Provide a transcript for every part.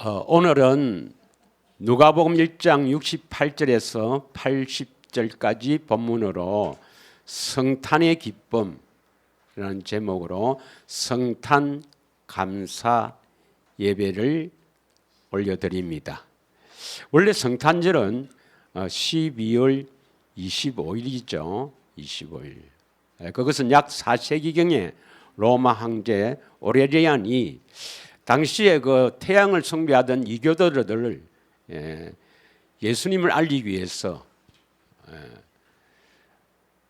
오늘은 누가복음 1장 68절에서 80절까지 본문으로 성탄의 기쁨이라는 제목으로 성탄 감사 예배를 올려드립니다. 원래 성탄절은 12월 25일이죠. 25일. 그것은 약 4세기경에 로마 황제 오레리안이 당시에 그 태양을 숭배하던 이교도들을 예수님을 알리기 위해서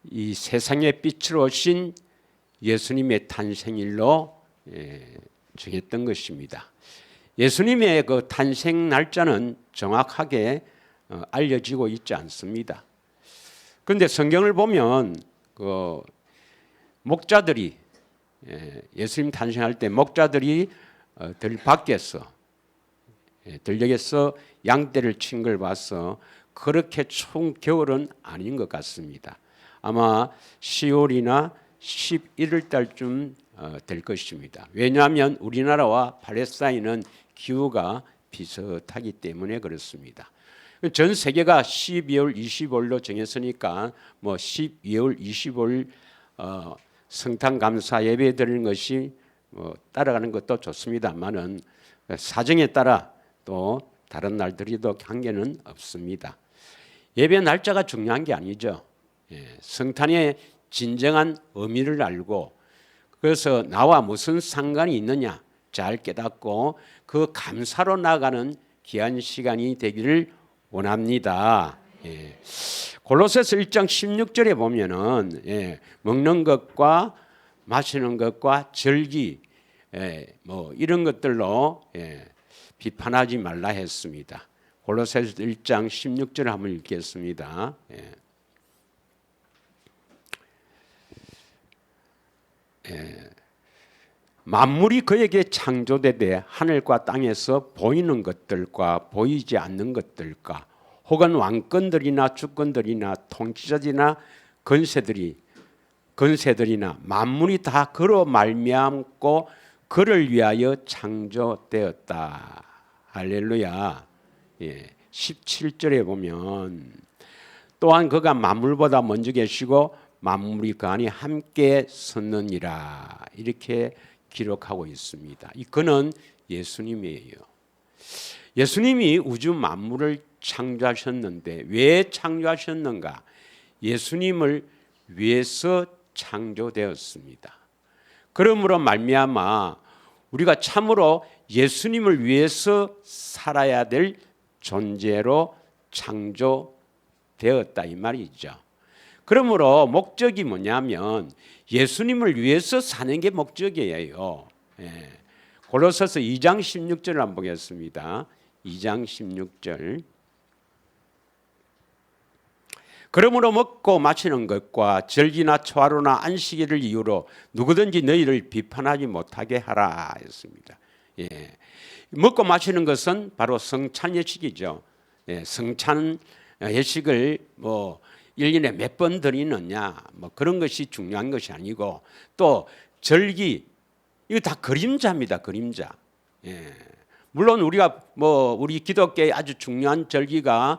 이 세상의 빛으로 오신 예수님의 탄생일로 정했던 것입니다. 예수님의 그 탄생 날짜는 정확하게 알려지고 있지 않습니다. 그런데 성경을 보면 그 목자들이 예수님 탄생할 때 목자들이 들 밖에서 들녘에서 양떼를 친 걸 봐서 그렇게 추운 겨울은 아닌 것 같습니다. 아마 10월이나 11월 달쯤 될 것입니다. 왜냐하면 우리나라와 팔레스타인은 기후가 비슷하기 때문에 그렇습니다. 전 세계가 12월 25일로 정했으니까 뭐 12월 25일 성탄 감사 예배 드리는 것이 따라가는 것도 좋습니다만은 사정에 따라 또 다른 날들이도 관계는 없습니다. 예배 날짜가 중요한 게 아니죠. 성탄의 진정한 의미를 알고 그래서 나와 무슨 상관이 있느냐 잘 깨닫고 그 감사로 나아가는 귀한 시간이 되기를 원합니다. 골로새서 1장 16절에 보면은 먹는 것과 마시는 것과 절기 뭐 이런 것들로 비판하지 말라 했습니다. 골로새서 1장 16절 한번 읽겠습니다. 만물이 그에게 창조되되 하늘과 땅에서 보이는 것들과 보이지 않는 것들과 혹은 왕권들이나 주권들이나 통치자들이나 건세들이나 만물이 다 그로 말미암고 그를 위하여 창조되었다. 할렐루야. 17절에 보면 또한 그가 만물보다 먼저 계시고 만물이 그 안에 함께 섰느니라 이렇게 기록하고 있습니다. 이 그는 예수님이에요. 예수님이 우주 만물을 창조하셨는데 왜 창조하셨는가? 예수님을 위해서 창조되었습니다. 그러므로 말미암아 우리가 참으로 예수님을 위해서 살아야 될 존재로 창조되었다 이 말이죠. 그러므로 목적이 뭐냐면 예수님을 위해서 사는 게 목적이에요. 골로새서 2장 16절을 한번 보겠습니다. 2장 16절. 그러므로 먹고 마시는 것과 절기나 초하루나 안식일을 이유로 누구든지 너희를 비판하지 못하게 하라 했습니다. 먹고 마시는 것은 바로 성찬 예식이죠. 성찬 예식을 뭐 1년에 몇 번 드리느냐 뭐 그런 것이 중요한 것이 아니고 또 절기 이거 다 그림자입니다. 그림자. 물론 우리가 우리 기독교의 아주 중요한 절기가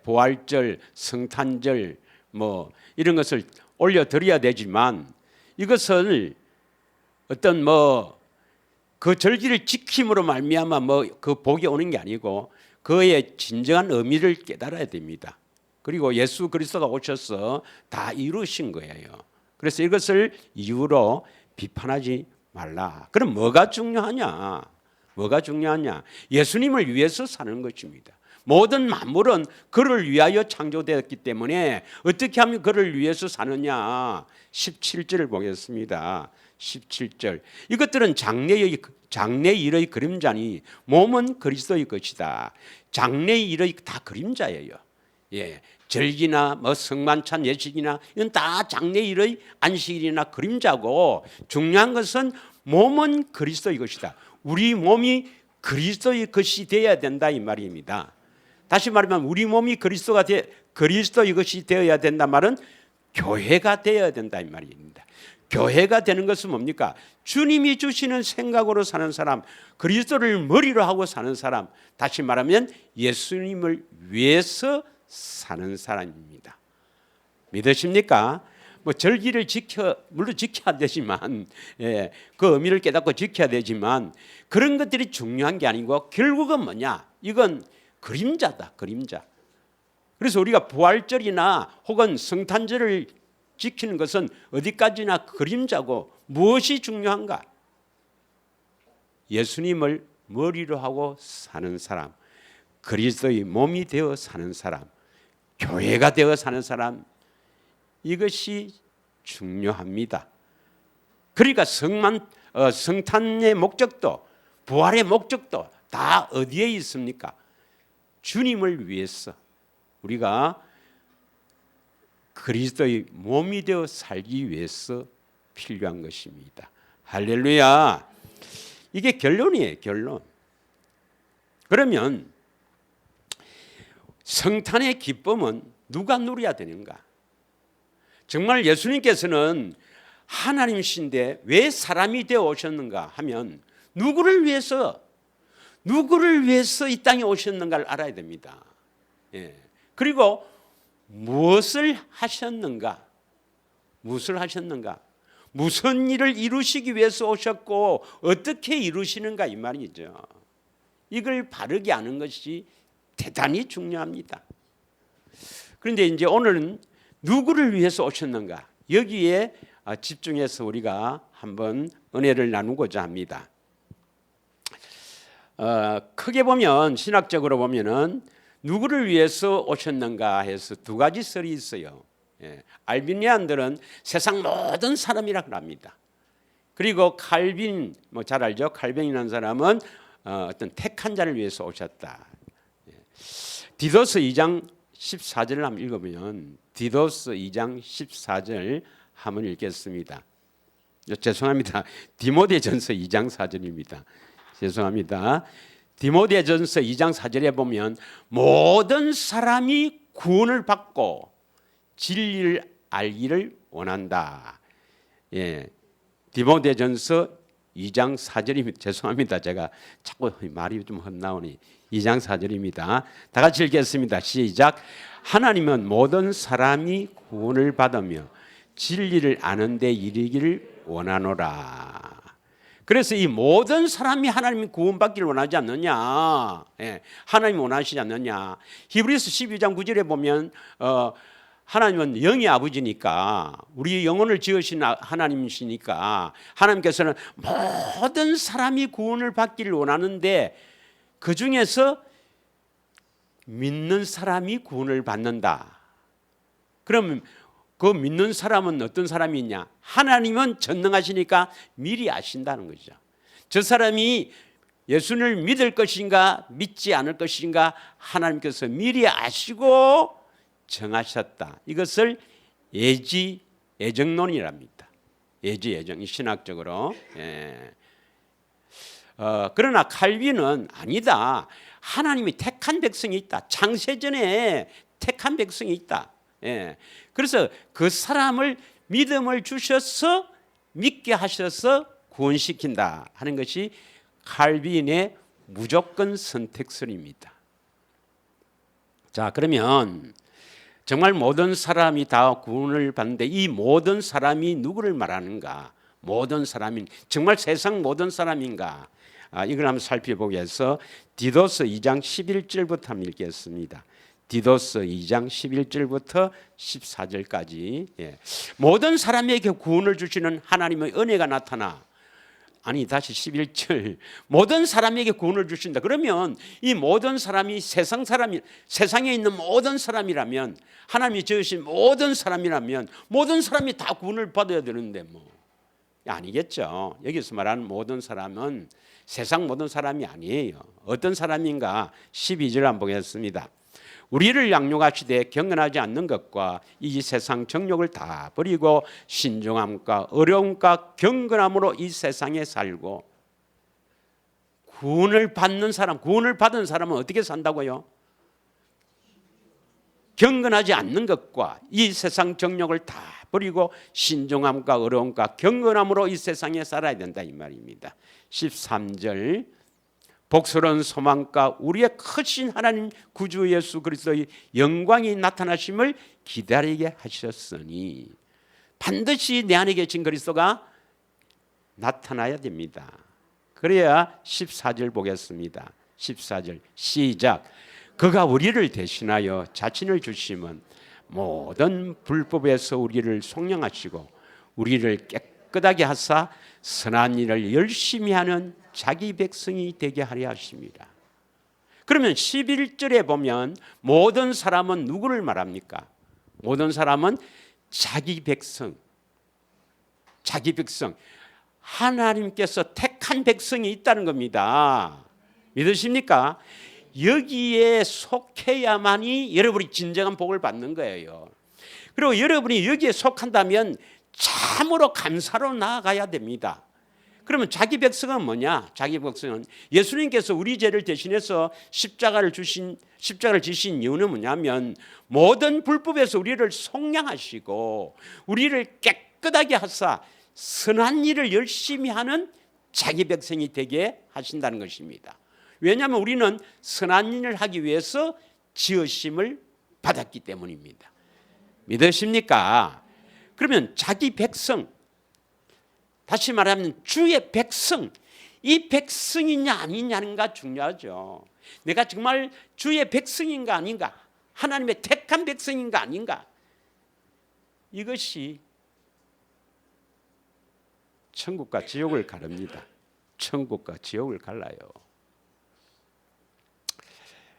부활절, 성탄절 뭐 이런 것을 올려 드려야 되지만 이것을 어떤 그 절기를 지킴으로 말미암아 그 복이 오는 게 아니고 그의 진정한 의미를 깨달아야 됩니다. 그리고 예수 그리스도가 오셔서 다 이루신 거예요. 그래서 이것을 이유로 비판하지 말라. 그럼 뭐가 중요하냐? 뭐가 중요하냐? 예수님을 위해서 사는 것입니다. 모든 만물은 그를 위하여 창조되었기 때문에 어떻게 하면 그를 위해서 사느냐? 17절을 보겠습니다. 17절. 이것들은 장래의 일의 그림자니 몸은 그리스도의 것이다. 장래의 일의 다 그림자예요. 절기나 성만찬 예식이나 이건 다 장래의 일의 안식일이나 그림자고 중요한 것은 몸은 그리스도의 것이다. 우리 몸이 그리스도의 것이 되어야 된다 이 말입니다. 다시 말하면 우리 몸이 그리스도의 것이 되어야 된다 말은 교회가 되어야 된다 이 말입니다. 교회가 되는 것은 뭡니까? 주님이 주시는 생각으로 사는 사람, 그리스도를 머리로 하고 사는 사람, 다시 말하면 예수님을 위해서 사는 사람입니다. 믿으십니까? 뭐 절기를 물론 지켜야 되지만, 그 의미를 깨닫고 지켜야 되지만, 그런 것들이 중요한 게 아니고 결국은 뭐냐? 이건 그림자다, 그림자. 그래서 우리가 부활절이나 혹은 성탄절을 지키는 것은 어디까지나 그림자고, 무엇이 중요한가? 예수님을 머리로 하고 사는 사람, 그리스도의 몸이 되어 사는 사람, 교회가 되어 사는 사람, 이것이 중요합니다. 그러니까 성탄의 목적도, 부활의 목적도 다 어디에 있습니까? 주님을 위해서 우리가 그리스도의 몸이 되어 살기 위해서 필요한 것입니다. 할렐루야. 이게 결론이에요, 결론. 그러면 성탄의 기쁨은 누가 누려야 되는가? 정말 예수님께서는 하나님이신데 왜 사람이 되어 오셨는가 하면 누구를 위해서 이 땅에 오셨는가를 알아야 됩니다. 그리고 무엇을 하셨는가? 무슨 일을 이루시기 위해서 오셨고 어떻게 이루시는가 이 말이죠. 이걸 바르게 아는 것이 대단히 중요합니다. 그런데 이제 오늘은 누구를 위해서 오셨는가? 여기에 집중해서 우리가 한번 은혜를 나누고자 합니다. 크게 보면, 신학적으로 보면은 누구를 위해서 오셨는가 해서 두 가지 설이 있어요. 알비니안들은 세상 모든 사람이라고 합니다. 그리고 칼빈, 잘 알죠? 칼빈이라는 사람은 어떤 택한 자를 위해서 오셨다. 디도스 2장 14절을 한번 읽어보면, 디도스 2장 14절 한번 읽겠습니다. 죄송합니다. 디모데전서 2장 4절입니다. 죄송합니다. 디모데전서 2장 4절에 보면 모든 사람이 구원을 받고 진리를 알기를 원한다. 디모데전서 2장 4절입니다. 죄송합니다. 제가 자꾸 말이 좀 헛나오니 2장 4절입니다. 다 같이 읽겠습니다. 시작. 하나님은 모든 사람이 구원을 받으며 진리를 아는 데 이르기를 원하노라. 그래서 이 모든 사람이 하나님이 구원받기를 원하지 않느냐? 하나님이 원하시지 않느냐? 히브리서 12장 9절에 보면 하나님은 영의 아버지니까, 우리 영혼을 지으신 하나님이시니까 하나님께서는 모든 사람이 구원을 받기를 원하는데 그 중에서 믿는 사람이 구원을 받는다. 그러면 그 믿는 사람은 어떤 사람이 있냐? 하나님은 전능하시니까 미리 아신다는 거죠. 저 사람이 예수를 믿을 것인가 믿지 않을 것인가 하나님께서 미리 아시고 정하셨다. 이것을 예정론이랍니다. 예정이 신학적으로. 그러나 칼빈은 아니다. 하나님이 택한 백성이 있다. 창세전에 택한 백성이 있다. 그래서 그 사람을 믿음을 주셔서 믿게 하셔서 구원시킨다 하는 것이 칼빈의 무조건 선택설입니다. 자, 그러면 정말 모든 사람이 다 구원을 받는데 이 모든 사람이 누구를 말하는가? 모든 사람인 정말 세상 모든 사람인가? 이걸 한번 살펴보기 위해서 디도스 2장 11절부터 한번 읽겠습니다. 디도스 2장 11절부터 14절까지. 모든 사람에게 구원을 주시는 하나님의 은혜가 나타나. 아니, 다시 11절. 모든 사람에게 구원을 주신다. 그러면 이 모든 사람이 세상에 있는 모든 사람이라면, 하나님이 지으신 모든 사람이라면 모든 사람이 다 구원을 받아야 되는데 아니겠죠. 여기서 말하는 모든 사람은 세상 모든 사람이 아니에요. 어떤 사람인가? 12절 한번 보겠습니다. 우리를 양육하시되 경건하지 않는 것과 이 세상 정욕을 다 버리고 신중함과 어려움과 경건함으로 이 세상에 살고. 구원을 받는 사람, 구원을 받은 사람은 어떻게 산다고요? 경건하지 않는 것과 이 세상 정욕을 다 버리고 신중함과 어려움과 경건함으로 이 세상에 살아야 된다 이 말입니다. 13절 복스러운 소망과 우리의 크신 하나님 구주 예수 그리스도의 영광이 나타나심을 기다리게 하셨으니 반드시 내 안에 계신 그리스도가 나타나야 됩니다. 그래야 14절 보겠습니다. 14절 시작. 그가 우리를 대신하여 자신을 주심은 모든 불법에서 우리를 속량하시고 우리를 깨끗하게 하사 선한 일을 열심히 하는 자기 백성이 되게 하려 하십니다. 그러면 11절에 보면 모든 사람은 누구를 말합니까? 모든 사람은 자기 백성, 자기 백성, 하나님께서 택한 백성이 있다는 겁니다. 믿으십니까? 여기에 속해야만이 여러분이 진정한 복을 받는 거예요. 그리고 여러분이 여기에 속한다면 참으로 감사로 나아가야 됩니다. 그러면 자기 백성은 뭐냐? 자기 백성은 예수님께서 우리 죄를 대신해서 십자가를 지신 이유는 뭐냐면 모든 불법에서 우리를 속량하시고 우리를 깨끗하게 하사 선한 일을 열심히 하는 자기 백성이 되게 하신다는 것입니다. 왜냐하면 우리는 선한 일을 하기 위해서 지으심을 받았기 때문입니다. 믿으십니까? 그러면 자기 백성, 다시 말하면 주의 백성, 이 백성이냐 아니냐는가 중요하죠. 내가 정말 주의 백성인가 아닌가, 하나님의 택한 백성인가 아닌가, 이것이 천국과 지옥을 가릅니다. 천국과 지옥을 갈라요.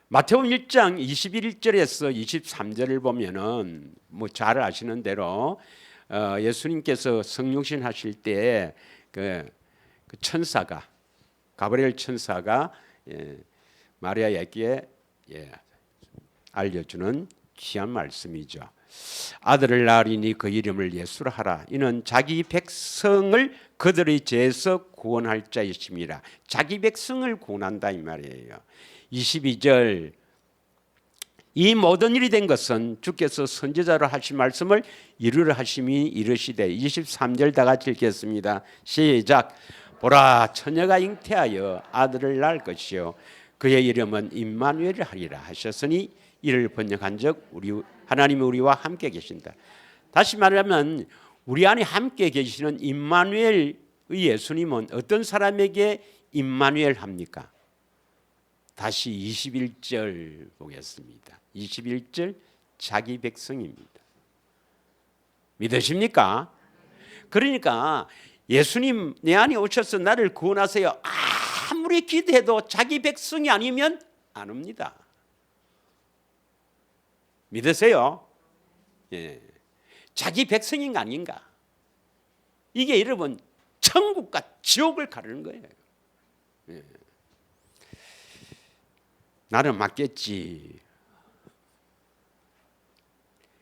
마태복음 1장 21절에서 23절을 보면은 뭐 잘 아시는 대로 예수님께서 성육신 하실 때 그 천사가 가브리엘 천사가 마리아에게 알려주는 귀한 말씀이죠. 아들을 낳으리니 그 이름을 예수라 하라. 이는 자기 백성을 그들의 죄에서 구원할 자이심이라. 자기 백성을 구원한다 이 말이에요. 22절 이 모든 일이 된 것은 주께서 선지자로 하신 말씀을 이루려 하심이 이르시되. 23절 다 같이 읽겠습니다. 시작. 보라 처녀가 잉태하여 아들을 낳을 것이요 그의 이름은 임마누엘 하리라 하셨으니 이를 번역한즉 우리 하나님이 우리와 함께 계신다. 다시 말하면 우리 안에 함께 계시는 임마누엘의 예수님은 어떤 사람에게 임마누엘 합니까? 다시 21절 보겠습니다. 21절 자기 백성입니다. 믿으십니까? 그러니까 예수님 내 안에 오셔서 나를 구원하세요. 아무리 기도해도 자기 백성이 아니면 안 옵니다. 믿으세요? 예. 자기 백성인가 아닌가? 이게 여러분 천국과 지옥을 가르는 거예요. 예. 나는 맞겠지.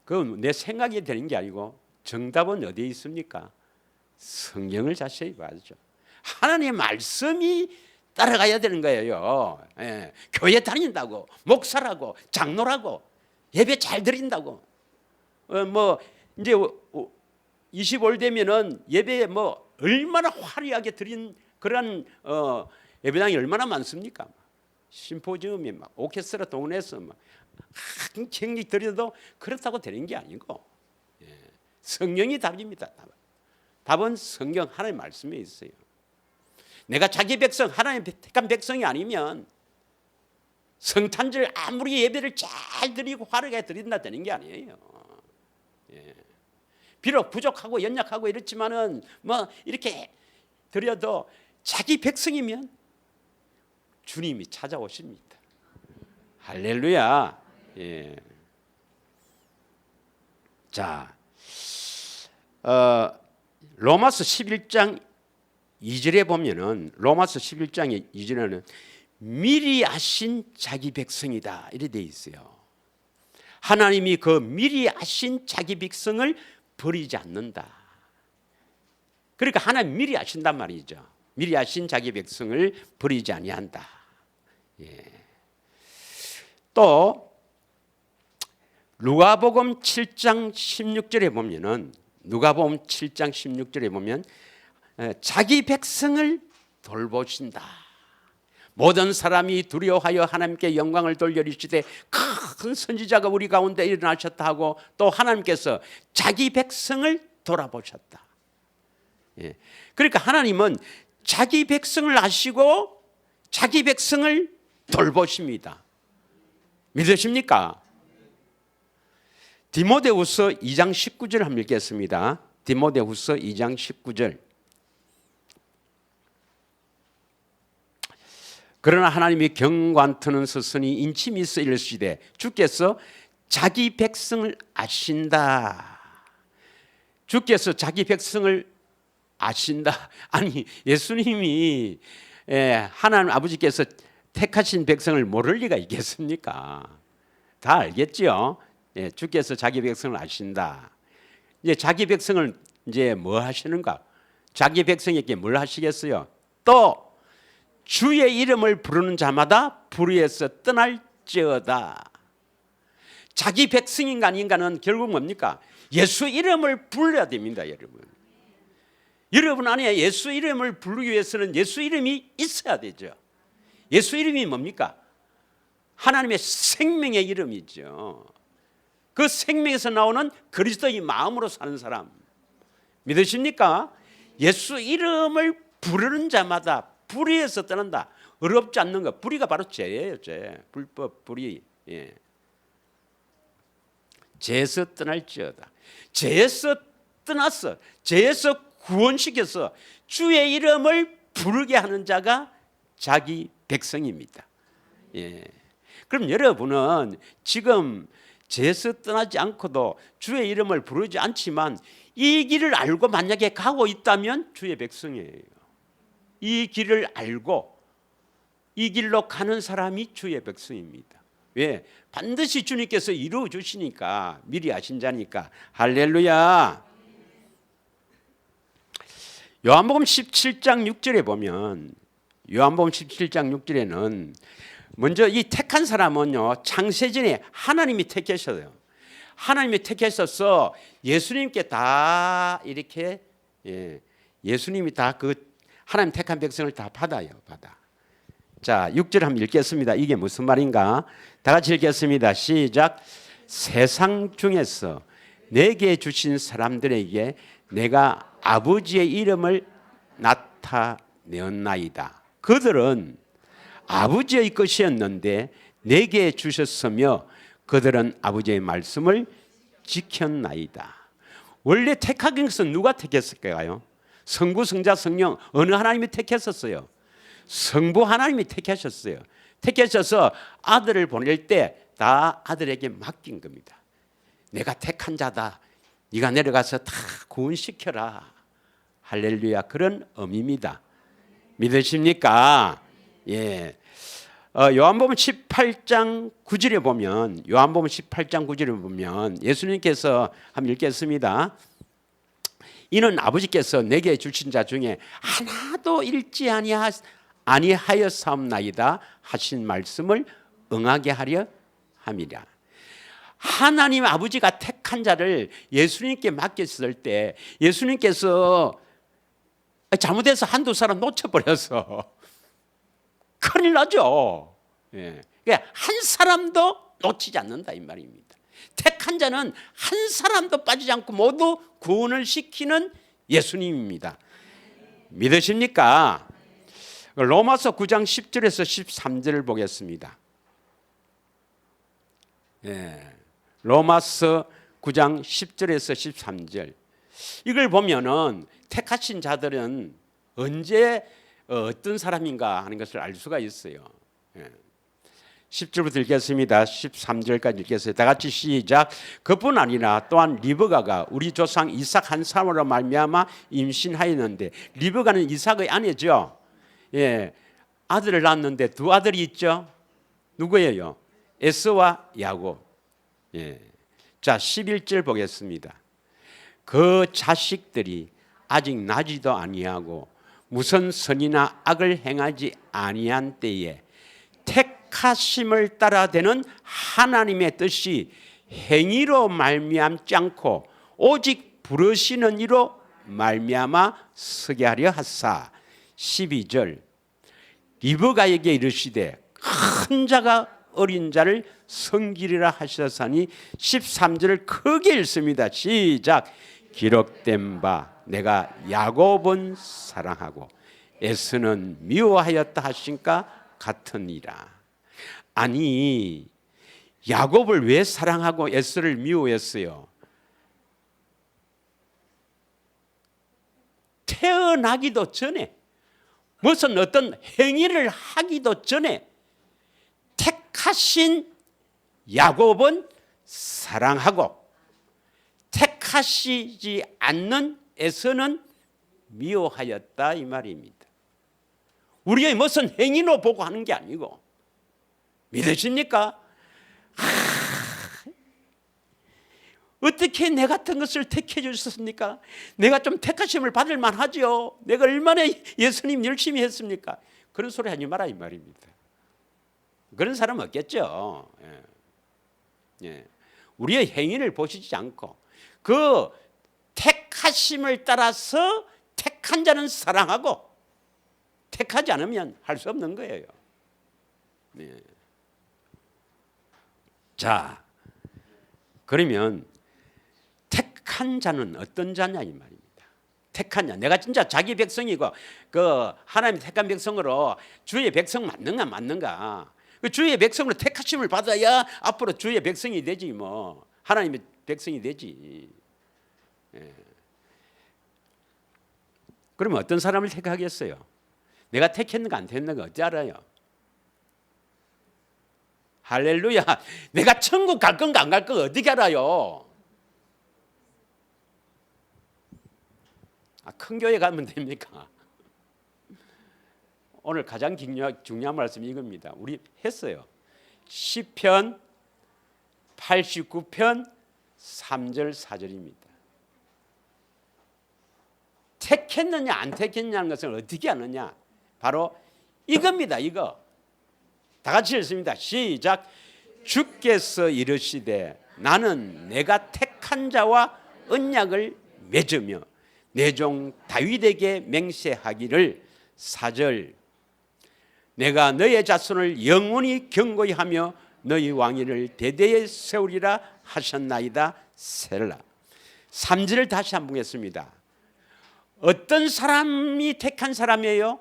그건 내 생각이 되는 게 아니고 정답은 어디에 있습니까? 성경을 자세히 봐야죠. 하나님의 말씀이 따라가야 되는 거예요. 예. 교회 다닌다고, 목사라고, 장로라고, 예배 잘 드린다고, 뭐 이제 25일 되면은 예배에 뭐 얼마나 화려하게 드린 그런 예배당이 얼마나 많습니까? 심포지움이 막 오케스트라 동원해서 막 한 경기 드려도 그렇다고 되는 게 아니고 성령이 답입니다. 답은 성경 하나님의 말씀에 있어요. 내가 자기 백성 하나님의 택한 백성이 아니면 성탄절 아무리 예배를 잘 드리고 화려하게 드린다 되는 게 아니에요. 비록 부족하고 연약하고 이렇지만은 뭐 이렇게 드려도 자기 백성이면 주님이 찾아오십니다. 할렐루야. 예. 자, 로마서 11장 2절에 보면은 로마서 11장 2절에는 미리 아신 자기 백성이다 이렇게 돼 있어요. 하나님이 그 미리 아신 자기 백성을 버리지 않는다. 그러니까 하나님 미리 아신단 말이죠. 미리 아신 자기 백성을 버리지 아니한다. 예. 또 누가복음 7장 16절에 보면은 누가복음 7장 16절에 보면 자기 백성을 돌보신다. 모든 사람이 두려워하여 하나님께 영광을 돌려주시되 큰 선지자가 우리 가운데 일어나셨다 하고 또 하나님께서 자기 백성을 돌아보셨다. 예. 그러니까 하나님은 자기 백성을 아시고 자기 백성을 돌보십니다. 믿으십니까? 디모데후서 2장 19절 한번 읽겠습니다. 디모데후서 2장 19절. 그러나 하나님이 경관트는 서서히 인침이 있어 이르시되 주께서 자기 백성을 아신다. 주께서 자기 백성을 아신다. 아니 예수님이 하나님 아버지께서 택하신 백성을 모를 리가 있겠습니까? 다 알겠죠? 주께서 자기 백성을 아신다. 이제 자기 백성을 이제 뭐 하시는가? 자기 백성에게 뭘 하시겠어요? 또 주의 이름을 부르는 자마다 불의에서 떠날지어다. 자기 백성인가 아닌가는 결국 뭡니까? 예수 이름을 불러야 됩니다, 여러분. 여러분 안에 예수 이름을 부르기 위해서는 예수 이름이 있어야 되죠. 예수 이름이 뭡니까? 하나님의 생명의 이름이죠. 그 생명에서 나오는 그리스도의 마음으로 사는 사람 믿으십니까? 예수 이름을 부르는 자마다 불의에서 떠난다. 어렵지 않는 것. 불의가 바로 죄예요. 죄. 불법 불의. 예. 죄에서 떠날지어다. 죄에서 떠났어. 죄에서 구원시켜서 주의 이름을 부르게 하는 자가 자기 백성입니다. 예. 그럼 여러분은 지금 죄에서 떠나지 않고도 주의 이름을 부르지 않지만 이 길을 알고 만약에 가고 있다면 주의 백성이에요. 이 길을 알고 이 길로 가는 사람이 주의 백성입니다. 왜? 반드시 주님께서 이루어 주시니까 미리 아신 자니까. 할렐루야. 요한복음 17장 6절에 보면 요한복음 17장 6절에는 먼저 이 택한 사람은요 창세전에 하나님이 택하셨어요. 하나님이 택하셔서 예수님께 다 이렇게 예수님이 다 그 하나님 택한 백성을 다 받아요. 받아. 자 6절 한번 읽겠습니다. 이게 무슨 말인가? 다 같이 읽겠습니다. 시작. 세상 중에서 내게 주신 사람들에게 내가 아버지의 이름을 나타내었나이다. 그들은 아버지의 것이었는데 내게 주셨으며 그들은 아버지의 말씀을 지켰나이다. 원래 택하긴 것은 누가 택했을까요? 성부, 성자, 성령 어느 하나님이 택했었어요? 성부 하나님이 택하셨어요. 택하셔서 아들을 보낼 때 다 아들에게 맡긴 겁니다. 내가 택한 자다. 네가 내려가서 다 구원시켜라. 할렐루야. 그런 의미입니다. 믿으십니까? 예. 요한복음 18장 9절에 보면 요한복음 18장 9절에 보면 예수님께서 한번 읽겠습니다. 이는 아버지께서 내게 주신 자 중에 하나도 잃지 아니하였사옵나이다 하신 말씀을 응하게 하려 함이라. 하나님 아버지가 택한 자를 예수님께 맡겼을 때 예수님께서 잘못해서 한두 사람 놓쳐버려서 큰일 나죠. 예. 그러니까 한 사람도 놓치지 않는다 이 말입니다. 택한 자는 한 사람도 빠지지 않고 모두 구원을 시키는 예수님입니다. 믿으십니까? 로마서 9장 10절에서 13절을 보겠습니다. 예. 로마서 9장 10절에서 13절. 이걸 보면은 택하신 자들은 언제 어떤 사람인가 하는 것을 알 수가 있어요. 10절부터 읽겠습니다. 13절까지 읽겠어요. 다 같이 시작. 그뿐 아니라 또한 리브가가 우리 조상 이삭 한 사람으로 말미암아 임신하였는데 리브가는 이삭의 아내죠. 예, 아들을 낳았는데 두 아들이 있죠. 누구예요? 에서와 야곱. 예. 자 11절 보겠습니다. 그 자식들이 아직 나지도 아니하고 무슨 선이나 악을 행하지 아니한 때에 택하심을 따라 되는 하나님의 뜻이 행위로 말미암지 않고 오직 부르시는 이로 말미암아 서게 하려 하사. 12절 리브가에게 이르시되 큰 자가 어린 자를 섬기리라 하셨으니 13절을 크게 읽습니다. 시작. 기록된 바 내가 야곱은 사랑하고 에서는 미워하였다 하신가 같으니라. 아니 야곱을 왜 사랑하고 에서를 미워했어요? 태어나기도 전에 무슨 어떤 행위를 하기도 전에 택하신 야곱은 사랑하고 택하시지 않는 에서는 미워하였다 이 말입니다. 우리의 무슨 행위로 보고 하는 게 아니고 믿으십니까? 어떻게 내 같은 것을 택해 주셨습니까? 내가 좀 택하심을 받을 만하죠. 내가 얼마나 예수님 열심히 했습니까? 그런 소리 하지 마라 이 말입니다. 그런 사람 없겠죠. 예. 우리의 행위를 보시지 않고 그 택하심을 따라서 택한 자는 사랑하고 택하지 않으면 할 수 없는 거예요. 예. 자, 그러면 택한 자는 어떤 자냐 이 말입니다. 택한 자, 내가 진짜 자기 백성이고 그 하나님 택한 백성으로 주의 백성 맞는가? 그 주의 백성으로 택하심을 받아야 앞으로 주의 백성이 되지 뭐 하나님의 백성이 되지. 예. 그러면 어떤 사람을 택하겠어요? 내가 택했는가 안 택했는가 어찌 알아요? 할렐루야. 내가 천국 갈 건가 안 갈 건가 어떻게 알아요? 큰 교회 가면 됩니까? 오늘 가장 중요한 말씀이 이겁니다. 우리 했어요. 시편 89편 3절 4절입니다. 택했느냐 안 택했냐는 것을 어떻게 아느냐? 바로 이겁니다. 이거. 다 같이 읽습니다. 시작. 주께서 이르시되 나는 내가 택한 자와 언약을 맺으며 내 종 다윗에게 맹세하기를 4절 내가 너의 자손을 영원히 경고히 하며 너희 왕위를 대대에 세우리라 하셨나이다. 셀라. 3절을 다시 한번 보겠습니다. 어떤 사람이 택한 사람이에요?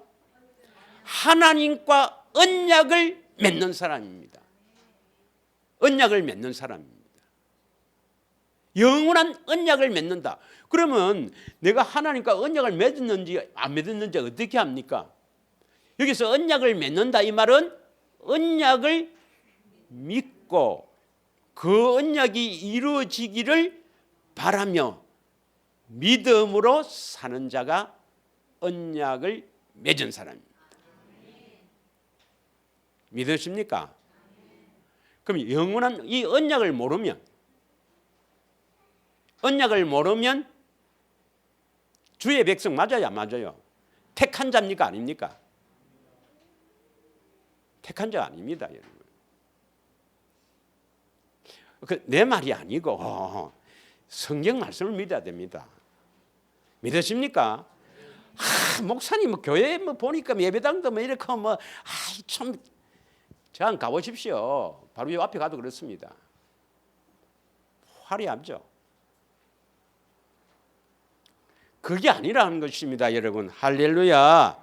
하나님과 언약을 맺는 사람입니다. 언약을 맺는 사람입니다. 영원한 언약을 맺는다. 그러면 내가 하나님과 언약을 맺었는지 안 맺었는지 어떻게 합니까? 여기서 언약을 맺는다 이 말은 언약을 믿고 그 언약이 이루어지기를 바라며 믿음으로 사는 자가 언약을 맺은 사람입니다. 믿으십니까? 그럼 영원한 이 언약을 모르면 주의 백성 맞아요 안 맞아요? 택한 자입니까 아닙니까? 택한 자 아닙니다. 내 말이 아니고 성경 말씀을 믿어야 됩니다. 믿으십니까? 목사님 뭐 교회 뭐 보니까 예배당도 뭐 이렇게 참 저한 가보십시오. 바로 이 앞에 가도 그렇습니다. 화려하죠. 그게 아니라는 것입니다, 여러분. 할렐루야.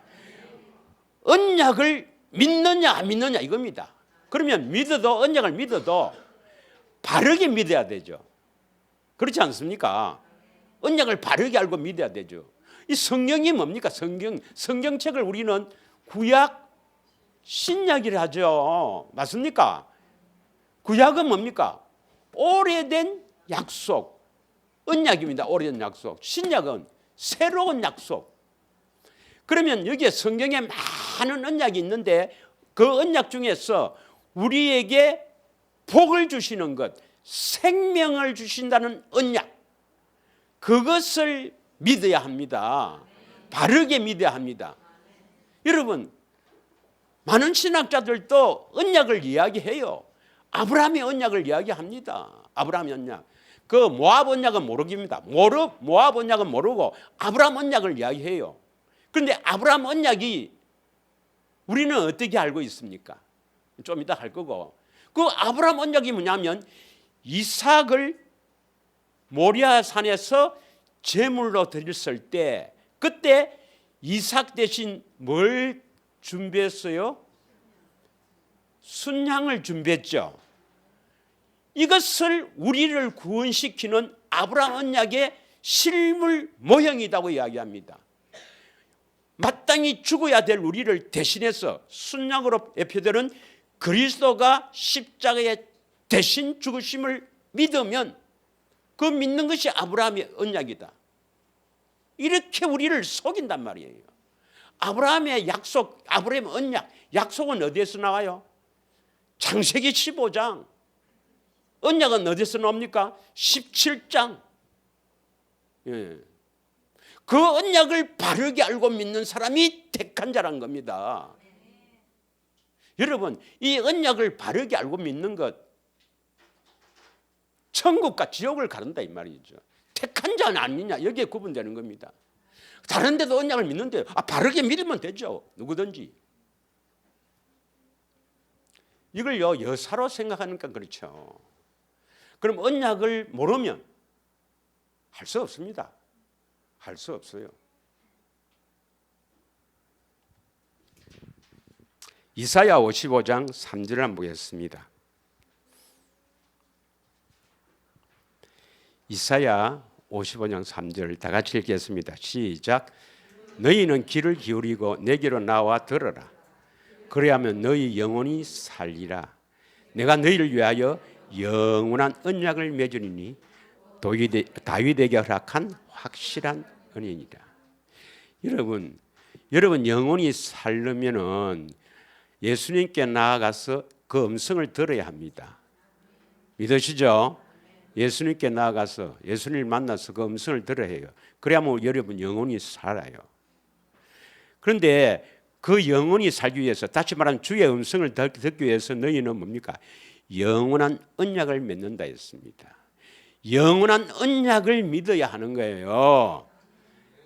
언약을 믿느냐 안 믿느냐 이겁니다. 그러면 언약을 믿어도 바르게 믿어야 되죠. 그렇지 않습니까? 언약을 바르게 알고 믿어야 되죠. 이 성경이 뭡니까? 성경책을 우리는 구약, 신약이라 하죠. 맞습니까? 구약은 뭡니까? 오래된 약속, 언약입니다. 오래된 약속. 신약은 새로운 약속. 그러면 여기에 성경에 많은 언약이 있는데 그 언약 중에서 우리에게 복을 주시는 것, 생명을 주신다는 언약, 그것을 믿어야 합니다. 바르게 믿어야 합니다. 여러분, 많은 신학자들도 언약을 이야기해요. 아브라함의 언약을 이야기합니다. 아브라함의 언약. 그 모압 언약은 모르깁니다. 모압 언약은 모르고 아브라함 언약을 이야기해요. 그런데 아브라함 언약이 우리는 어떻게 알고 있습니까? 좀 이따 할 거고. 그 아브라함 언약이 뭐냐면 이삭을 모리아 산에서 제물로 드렸을 때 그때 이삭 대신 뭘 준비했어요? 순양을 준비했죠. 이것을 우리를 구원시키는 아브라함 언약의 실물 모형이라고 이야기합니다. 마땅히 죽어야 될 우리를 대신해서 순양으로 예표되는 그리스도가 십자가에 대신 죽으심을 믿으면 그 믿는 것이 아브라함의 언약이다. 이렇게 우리를 속인단 말이에요. 아브라함의 약속, 아브라함의 언약, 약속은 어디에서 나와요? 창세기 15장. 언약은 어디서 나옵니까? 17장. 예. 그 언약을 바르게 알고 믿는 사람이 택한 자란 겁니다. 여러분, 이 언약을 바르게 알고 믿는 것, 천국과 지옥을 가른다 이 말이죠. 택한 자는 아니냐, 여기에 구분되는 겁니다. 다른 데도 언약을 믿는데 바르게 믿으면 되죠. 누구든지. 이걸요 여사로 생각하니까 그렇죠. 그럼 언약을 모르면 할 수 없습니다. 할 수 없어요. 이사야 55장 3절을 한번 보겠습니다. 이사야 55장 3절 다 같이 읽겠습니다. 시작. 너희는 귀를 기울이고 내게로 나와 들어라. 그래야면 너희 영혼이 살리라. 내가 너희를 위하여 영원한 언약을 맺으리니 다윗에게 허락한 확실한 은혜니라. 여러분 영혼이 살려면은 예수님께 나아가서 그 음성을 들어야 합니다. 믿으시죠? 예수님께 나아가서 예수님을 만나서 그 음성을 들어야 해요. 그래야만 여러분 영혼이 살아요. 그런데 그 영혼이 살기 위해서, 다시 말하면 주의 음성을 듣기 위해서 너희는 뭡니까? 영원한 언약을 맺는다 했습니다. 영원한 언약을 믿어야 하는 거예요.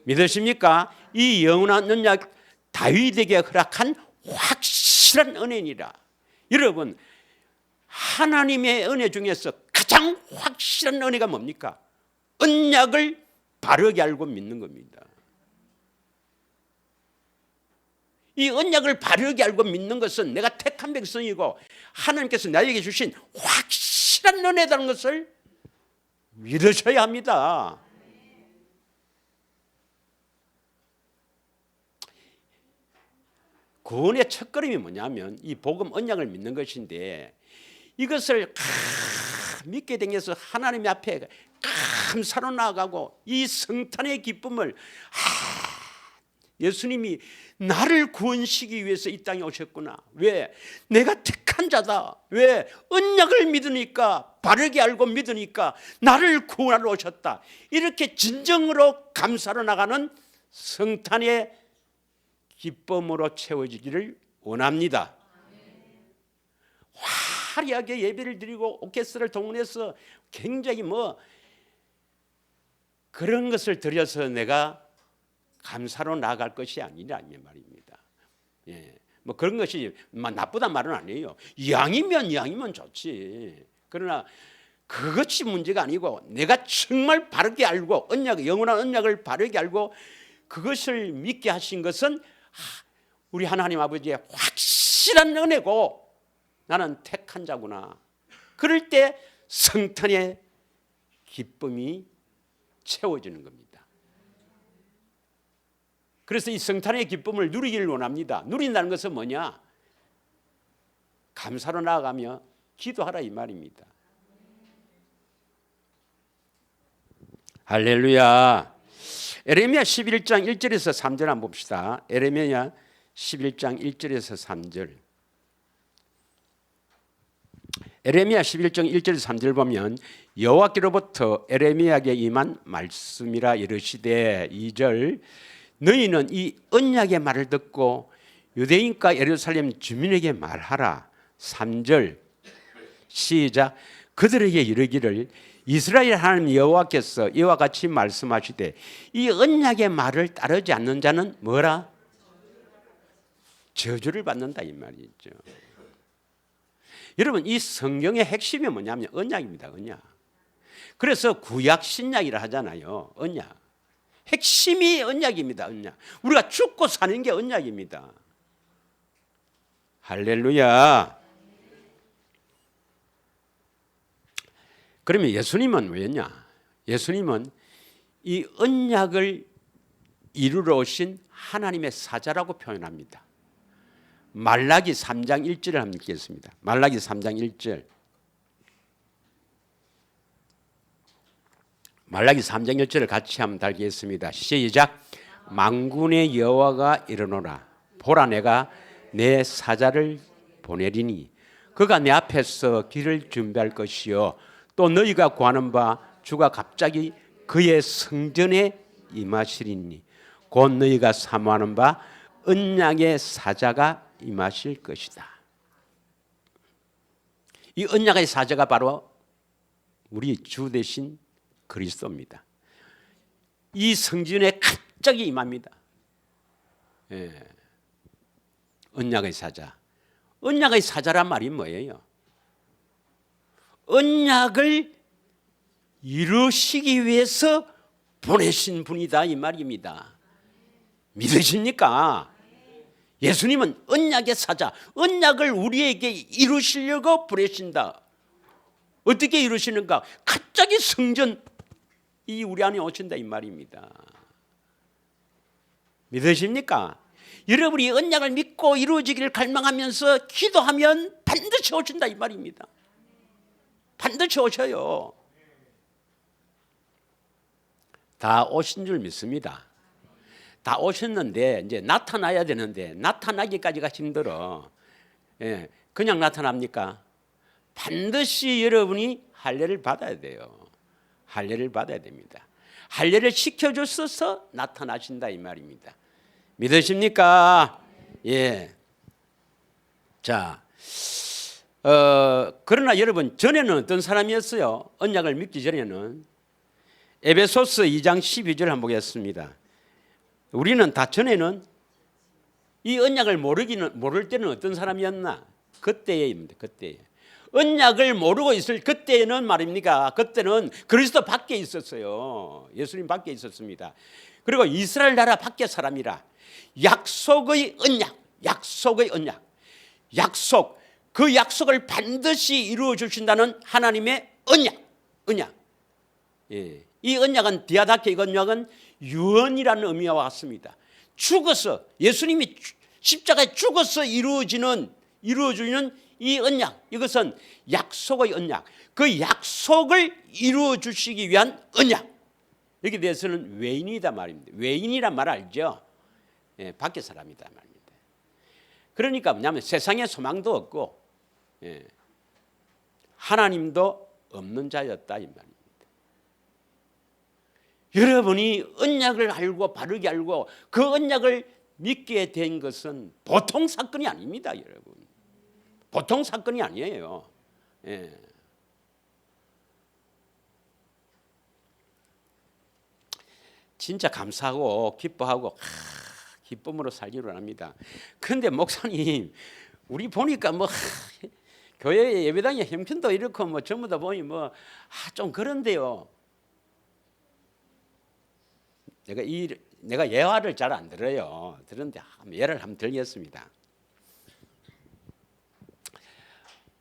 믿으십니까? 이 영원한 언약, 다윗에게 허락한 확실한 은혜니라. 여러분, 하나님의 은혜 중에서 가장 확실한 은혜가 뭡니까? 언약을 바르게 알고 믿는 겁니다. 이 언약을 바르게 알고 믿는 것은 내가 택한 백성이고 하나님께서 나에게 주신 확실한 은혜라는 것을 믿으셔야 합니다. 구원의 첫걸음이 뭐냐면 이 복음 언약을 믿는 것인데, 이것을 믿게 되면서 하나님 앞에 감사로 나아가고 이 성탄의 기쁨을, 예수님이 나를 구원시키기 위해서 이 땅에 오셨구나. 왜? 내가 택한 자다. 왜? 언약을 믿으니까, 바르게 알고 믿으니까 나를 구원하러 오셨다. 이렇게 진정으로 감사로 나가는 성탄의 기쁨으로 채워지기를 원합니다. 화려하게 예배를 드리고 오케스트라를 동원해서 굉장히 그런 것을 드려서 내가 감사로 나아갈 것이 아니라는 말입니다. 예, 그런 것이 나쁘단 말은 아니에요. 이왕이면 좋지. 그러나 그것이 문제가 아니고, 내가 정말 바르게 알고 영원한 언약을 바르게 알고 그것을 믿게 하신 것은 우리 하나님 아버지의 확실한 은혜고 나는 택한 자구나. 그럴 때 성탄의 기쁨이 채워지는 겁니다. 그래서 이 성탄의 기쁨을 누리기를 원합니다. 누린다는 것은 뭐냐? 감사로 나아가며 기도하라 이 말입니다. 할렐루야. 에레미야 11장 1절에서 3절 한번 봅시다. 에레미야 11장 1절에서 3절. 에레미야 11장 1절에서 3절 보면 여호와께로부터 에레미야에게 임한 말씀이라 이르시되, 2절 너희는 이 언약의 말을 듣고 유대인과 예루살렘 주민에게 말하라. 3절 시작. 그들에게 이르기를 이스라엘 하나님 여호와께서 이와 같이 말씀하시되 이 언약의 말을 따르지 않는 자는 뭐라? 저주를 받는다 이 말이죠. 여러분 이 성경의 핵심이 뭐냐면 언약입니다. 언약. 그래서 구약 신약이라 하잖아요. 언약. 핵심이 언약입니다. 언약. 우리가 죽고 사는 게 언약입니다. 할렐루야. 그러면 예수님은 왜냐? 예수님은 이 언약을 이루러 오신 하나님의 사자라고 표현합니다. 말라기 3장 1절을 한번 읽겠습니다. 말라기 3장 1절. 말라기 3장 1절을 같이 한번 달기겠습니다. 시작. 만군의 여호와가 이르노라. 보라 내가 내 사자를 보내리니 그가 내 앞에서 길을 준비할 것이요 또 너희가 구하는 바 주가 갑자기 그의 성전에 임하시리니 곧 너희가 사모하는 바 언약의 사자가 임하실 것이다. 이 언약의 사자가 바로 우리 주 되신 그리스도입니다. 이 성전에 갑자기 임합니다. 예. 언약의 사자. 언약의 사자란 말이 뭐예요? 언약을 이루시기 위해서 보내신 분이다 이 말입니다. 믿으십니까? 예수님은 언약의 사자, 언약을 우리에게 이루시려고 보내신다. 어떻게 이루시는가? 갑자기 성전이 우리 안에 오신다 이 말입니다. 믿으십니까? 여러분이 언약을 믿고 이루어지기를 갈망하면서 기도하면 반드시 오신다 이 말입니다. 반드시 오셔요. 다 오신 줄 믿습니다. 다 오셨는데 이제 나타나야 되는데 나타나기까지가 힘들어. 예, 그냥 나타납니까? 반드시 여러분이 할례를 받아야 돼요. 할례를 받아야 됩니다. 할례를 시켜주셔서 나타나신다 이 말입니다. 믿으십니까? 예. 자, 그러나 여러분 전에는 어떤 사람이었어요? 언약을 믿기 전에는 에베소서 2장 12절 한번 보겠습니다. 우리는 다 전에는 이 언약을 모를 때는 어떤 사람이었나? 그때입니다. 그때. 언약을 모르고 있을 그때는 말입니까? 그때는 그리스도 밖에 있었어요. 예수님 밖에 있었습니다. 그리고 이스라엘 나라 밖에 사람이라 약속의 언약, 약속의 언약, 약속, 그 약속을 반드시 이루어 주신다는 하나님의 언약. 예. 이 언약은 디아다케 이 언약은 유언이라는 의미와 같습니다. 죽어서 예수님이 십자가에 죽어서 이루어지는 이 언약, 이것은 약속의 언약. 그 약속을 이루어 주시기 위한 언약. 여기 대해서는 외인이다 말입니다. 외인이란 말 알죠? 예, 밖에 사람이다 말입니다. 그러니까 뭐냐면 세상에 소망도 없고 예, 하나님도 없는 자였다 이 말입니다. 여러분이 언약을 알고 바르게 알고 그 언약을 믿게 된 것은 보통 사건이 아닙니다, 여러분. 보통 사건이 아니에요. 예. 진짜 감사하고 기뻐하고 기쁨으로 살기로 합니다. 그런데 목사님, 우리 보니까 교회 예배당의 형편도 이렇고 전부 다 보니 좀 그런데요. 내가 예화를 잘 안 들어요. 들었는데 예를 한번 들겠습니다.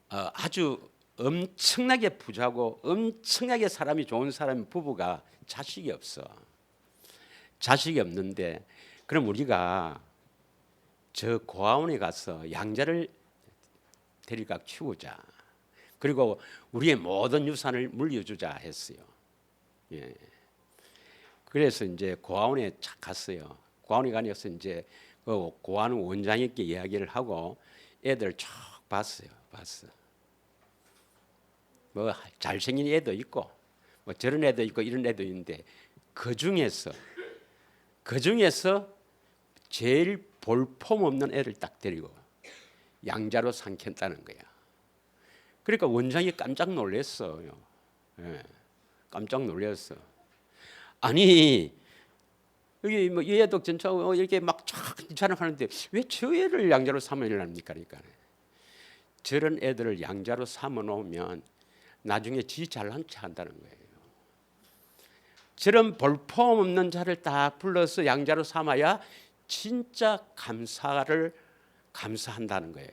아주 엄청나게 부자고 엄청나게 사람이 좋은 사람 부부가 자식이 없어. 자식이 없는데 그럼 우리가 저 고아원에 가서 양자를 데리가 키우자. 그리고 우리의 모든 유산을 물려주자 했어요. 예. 그래서 이제 고아원에 갔어요. 고아원에 가서 이제 그 고아원 원장님께 이야기를 하고 애들 쭉 봤어요. 잘생긴 애도 있고 저런 애도 있고 이런 애도 있는데 그 중에서 제일 볼품 없는 애를 딱 데리고 양자로 삼켰다는 거야. 그러니까 원장이 깜짝 놀랐어요. 예, 깜짝 놀랐어. 아니 여기 뭐 예독 전차 이렇게 막 촬영하는데 왜 저 애를 양자로 삼으려합니까? 그러니까 저런 애들을 양자로 삼아 놓으면 나중에 지 잘난 체 한다는 거예요. 저런 볼품 없는 자를 다 불러서 양자로 삼아야 진짜 감사한다는 거예요.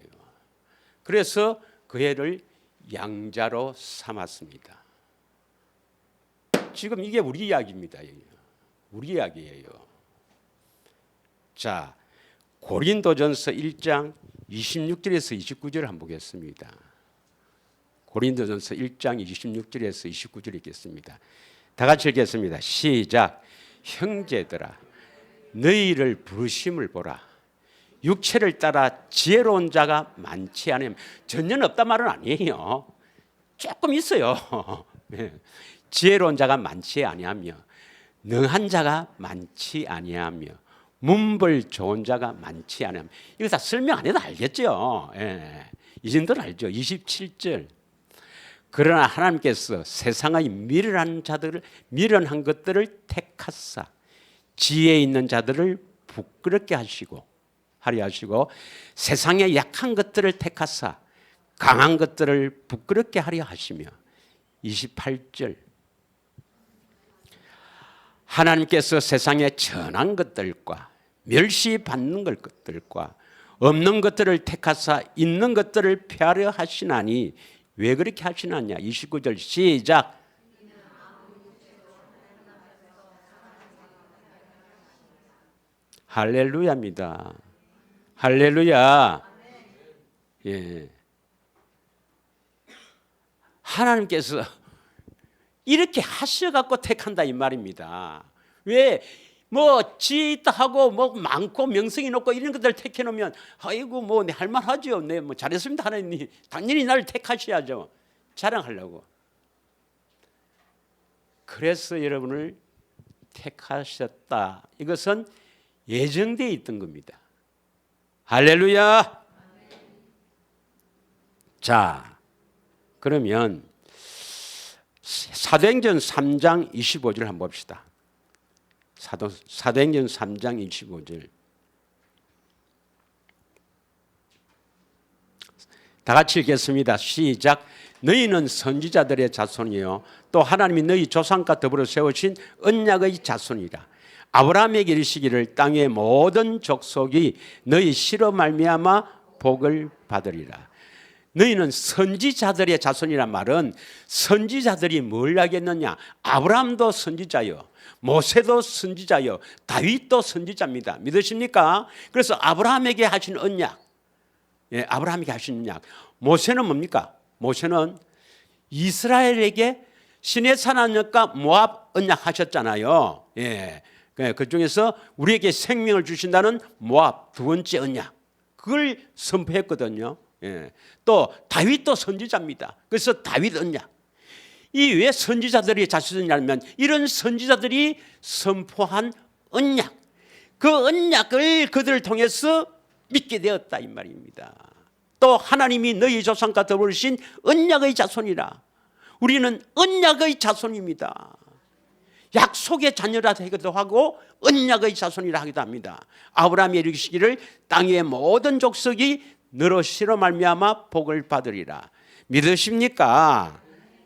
그래서 그 애를 양자로 삼았습니다. 지금 이게 우리 이야기입니다. 우리 이야기예요. 자, 고린도전서 1장 26절에서 29절을 한번 보겠습니다. 고린도전서 1장 26절에서 29절 읽겠습니다. 다 같이 읽겠습니다. 시작. 형제들아, 너희를 부르심을 보라. 육체를 따라 지혜로운 자가 많지 않으면, 전혀 없단 말은 아니에요. 조금 있어요. 지혜로운 자가 많지 아니하며 능한 자가 많지 아니하며 문벌 좋은 자가 많지 않으면, 이거 다 설명 안 해도 알겠죠. 이 정도는 알죠. 27절. 그러나 하나님께서 세상의 미련한 것들을 택하사 지혜 있는 자들을 부끄럽게 하려 하시고 세상의 약한 것들을 택하사 강한 것들을 부끄럽게 하려 하시며. 28절. 하나님께서 세상의 천한 것들과 멸시받는 것들과 없는 것들을 택하사 있는 것들을 폐하려 하시나니 왜 그렇게 하시느냐. 29절 시작. 할렐루야입니다. 할렐루야. 예. 하나님께서 이렇게 하셔갖고 택한다 이 말입니다. 왜? 뭐 지혜 있다 하고 뭐 많고 명성이 높고 이런 것들 택해 놓으면 아이고 뭐 내 할 만하죠. 내 뭐 잘했습니다 하나님. 당연히 나를 택하셔야죠. 자랑하려고. 그래서 여러분을 택하셨다. 이것은 예정되어 있던 겁니다. 할렐루야. 자, 그러면 사도행전 3장 25절 한번 봅시다. 사도행전 3장 25절. 다 같이 읽겠습니다. 시작. 너희는 선지자들의 자손이요 또 하나님이 너희 조상과 더불어 세우신 언약의 자손이라. 아브라함에게 이르시기를 땅의 모든 족속이 너희 씨로 말미암아 복을 받으리라. 너희는 선지자들의 자손이란 말은 선지자들이 뭘 하겠느냐. 아브라함도 선지자요, 모세도 선지자요, 다윗도 선지자입니다. 믿으십니까? 그래서 아브라함에게 하신 언약, 아브라함에게 하신 언약. 모세는 뭡니까? 모세는 이스라엘에게 시내산 언약과 모압 언약 하셨잖아요. 그 중에서 우리에게 생명을 주신다는 모압 두 번째 언약, 그걸 선포했거든요. 또 다윗도 선지자입니다. 그래서 다윗 언약. 이 왜 선지자들이 자손이냐면 이런 선지자들이 선포한 언약, 그 언약을 그들을 통해서 믿게 되었다 이 말입니다. 또 하나님이 너희 조상과 더불으신 언약의 자손이라. 우리는 언약의 자손입니다. 약속의 자녀라 하기도 하고 언약의 자손이라 하기도 합니다. 아브라함이 이르시기를 땅의 모든 족속이 너로 씨로 말미암아 복을 받으리라. 믿으십니까?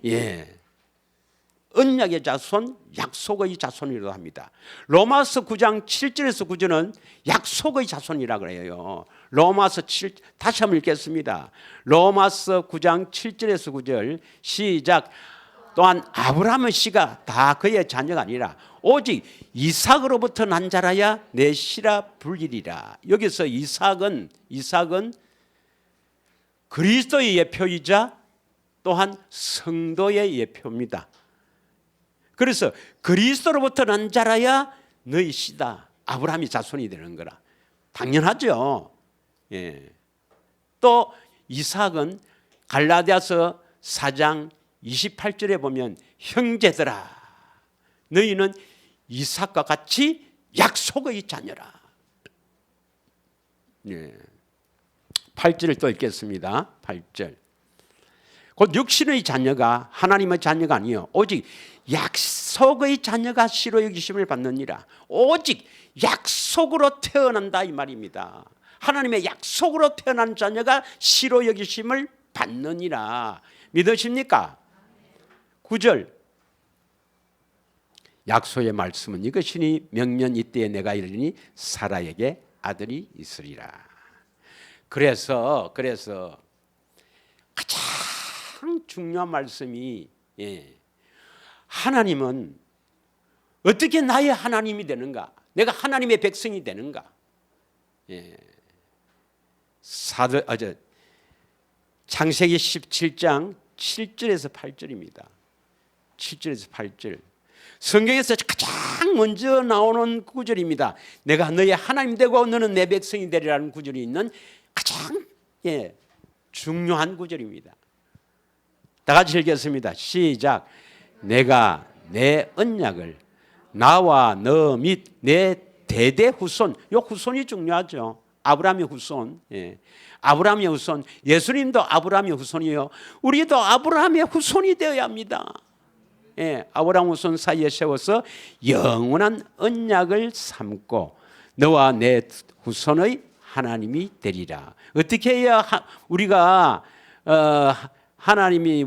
예. 언약의 자손, 약속의 자손이라고 합니다. 로마서 9장 7절에서 9절은 약속의 자손이라고 그래요. 로마서 7, 다시 한번 읽겠습니다. 로마서 9장 7절에서 9절 시작. 또한 아브라함의 씨가 다 그의 자녀가 아니라 오직 이삭으로부터 난 자라야 내 씨라 불리리라. 여기서 이삭은 그리스도의 예표이자 또한 성도의 예표입니다. 그래서 그리스도로부터 난 자라야 너희 씨다. 아브라함이 자손이 되는 거라. 당연하죠. 또 이삭은 갈라디아서 4장 28절에 보면 형제들아 너희는 이삭과 같이 약속의 자녀라. 8절을 또 읽겠습니다. 8절. 곧 육신의 자녀가 하나님의 자녀가 아니요 오직 약속의 자녀가 씨로 여기심을 받느니라. 오직 약속으로 태어난다 이 말입니다. 하나님의 약속으로 태어난 자녀가 씨로 여기심을 받느니라. 믿으십니까? 9절 약속의 말씀은 이것이니 명년 이때에 내가 이르니 사라에게 아들이 있으리라. 그래서 가장 중요한 말씀이 하나님은 어떻게 나의 하나님이 되는가? 내가 하나님의 백성이 되는가? 창세기 17장 7절에서 8절입니다. 7절에서 8절. 성경에서 가장 먼저 나오는 구절입니다. 내가 너의 하나님 되고 너는 내 백성이 되리라는 구절이 있는 가장 중요한 구절입니다. 다 같이 읽겠습니다. 시작. 내가 내 언약을 나와 너 및 내 대대 후손, 요 후손이 중요하죠. 아브라함의 후손, 아브라함의 후손, 예수님도 아브라함의 후손이에요. 우리도 아브라함의 후손이 되어야 합니다. 아브라함 후손 사이에 세워서 영원한 언약을 삼고 너와 내 후손의 하나님이 되리라. 어떻게 해야 우리가 하나님이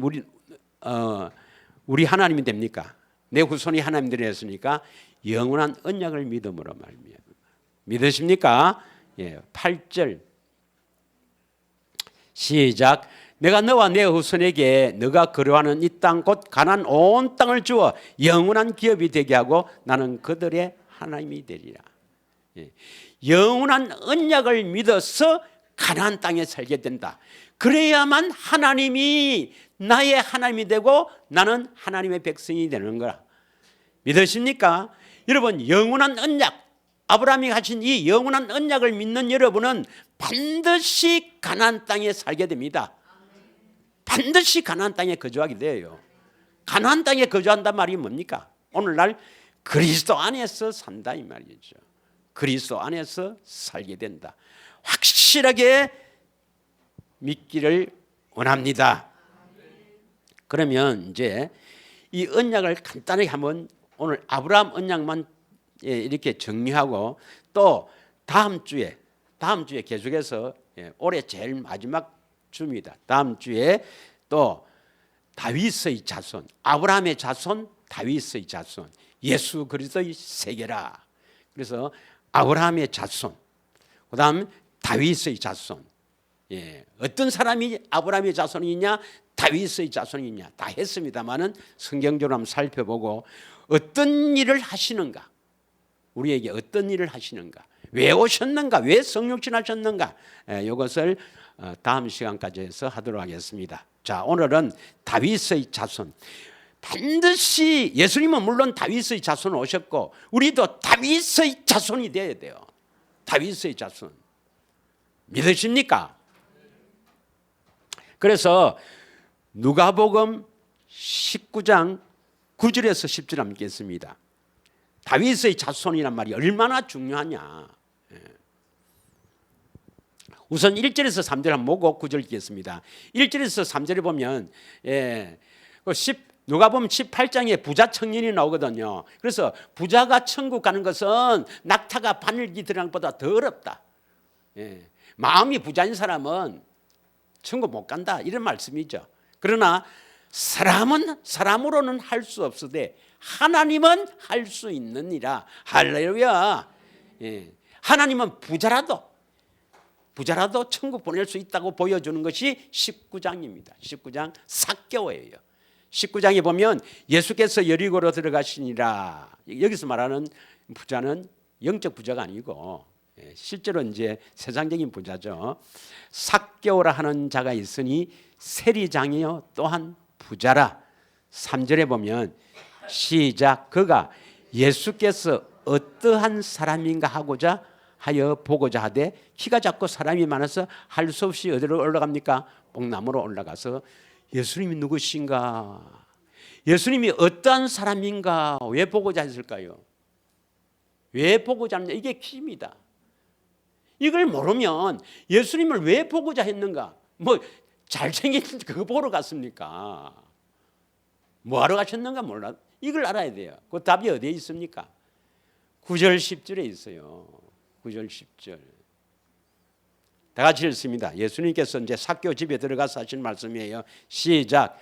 우리 하나님이 됩니까? 내 후손이 하나님들이 했으니까 영원한 언약을 믿음으로 말미암아. 믿으십니까? 8절 시작. 내가 너와 내 후손에게 너가 거류하는 이 땅 곧 가나안 온 땅을 주어 영원한 기업이 되게 하고 나는 그들의 하나님이 되리라. 영원한 언약을 믿어서 가나안 땅에 살게 된다. 그래야만 하나님이 나의 하나님이 되고 나는 하나님의 백성이 되는 거라. 믿으십니까? 여러분, 영원한 언약, 아브라함이 하신 이 영원한 언약을 믿는 여러분은 반드시 가나안 땅에 살게 됩니다. 반드시 가나안 땅에 거주하게 돼요. 가나안 땅에 거주한단 말이 뭡니까? 오늘날 그리스도 안에서 산다 이 말이죠. 그리스도 안에서 살게 된다. 확실하게 믿기를 원합니다. 그러면 이제 이 언약을 간단하게 한번 오늘 아브라함 언약만 이렇게 정리하고 또 다음 주에 계속해서 올해 제일 마지막 주입니다. 다음 주에 또 다윗의 자손, 아브라함의 자손, 다윗의 자손, 예수 그리스도의 세계라. 그래서 아브라함의 자손, 그다음 다윗의 자손. 어떤 사람이 아브라함의 자손이냐, 다윗의 자손이냐 다 했습니다만은 성경적으로 한번 살펴보고 어떤 일을 하시는가, 우리에게 어떤 일을 하시는가, 왜 오셨는가, 왜 성육신하셨는가, 이것을 다음 시간까지 해서 하도록 하겠습니다. 자, 오늘은 다윗의 자손. 반드시 예수님은 물론 다윗의 자손 오셨고 우리도 다윗의 자손이 되어야 돼요. 다윗의 자손. 믿으십니까? 그래서 누가복음 19장 9절에서 10절 함께 읽겠습니다. 다윗의 자손이란 말이 얼마나 중요하냐. 우선 1절에서 3절 한번 보고 9절 읽겠습니다. 1절에서 3절에 보면 누가복음 18장에 부자 청년이 나오거든요. 그래서 부자가 천국 가는 것은 낙타가 바늘기 들어가는 것보다 더 어렵다. 마음이 부자인 사람은 천국 못 간다 이런 말씀이죠. 그러나 사람은 사람으로는 할 수 없으되 하나님은 할 수 있느니라. 할렐루야. 하나님은 부자라도 천국 보낼 수 있다고 보여주는 것이 19장입니다. 19장 삭개오예요. 19장에 보면 예수께서 여리고로 들어가시니라. 여기서 말하는 부자는 영적 부자가 아니고 실제로 이제 세상적인 부자죠. 삭개오라 하는 자가 있으니 세리장이요 또한 부자라. 3절에 보면 시작. 그가 예수께서 어떠한 사람인가 하고자 하여 보고자 하되 키가 작고 사람이 많아서 할 수 없이 어디로 올라갑니까? 뽕나무로 올라가서 예수님이 누구신가? 예수님이 어떠한 사람인가? 왜 보고자 했을까요? 왜 보고자 하느냐? 이게 키입니다. 이걸 모르면 예수님을 왜 보고자 했는가? 잘생긴 그거 보러 갔습니까? 뭐하러 가셨는가 몰라. 이걸 알아야 돼요. 그 답이 어디에 있습니까? 9절 10절에 있어요. 9절 10절. 다 같이 읽습니다. 예수님께서 이제 삭개오 집에 들어가서 하신 말씀이에요. 시작.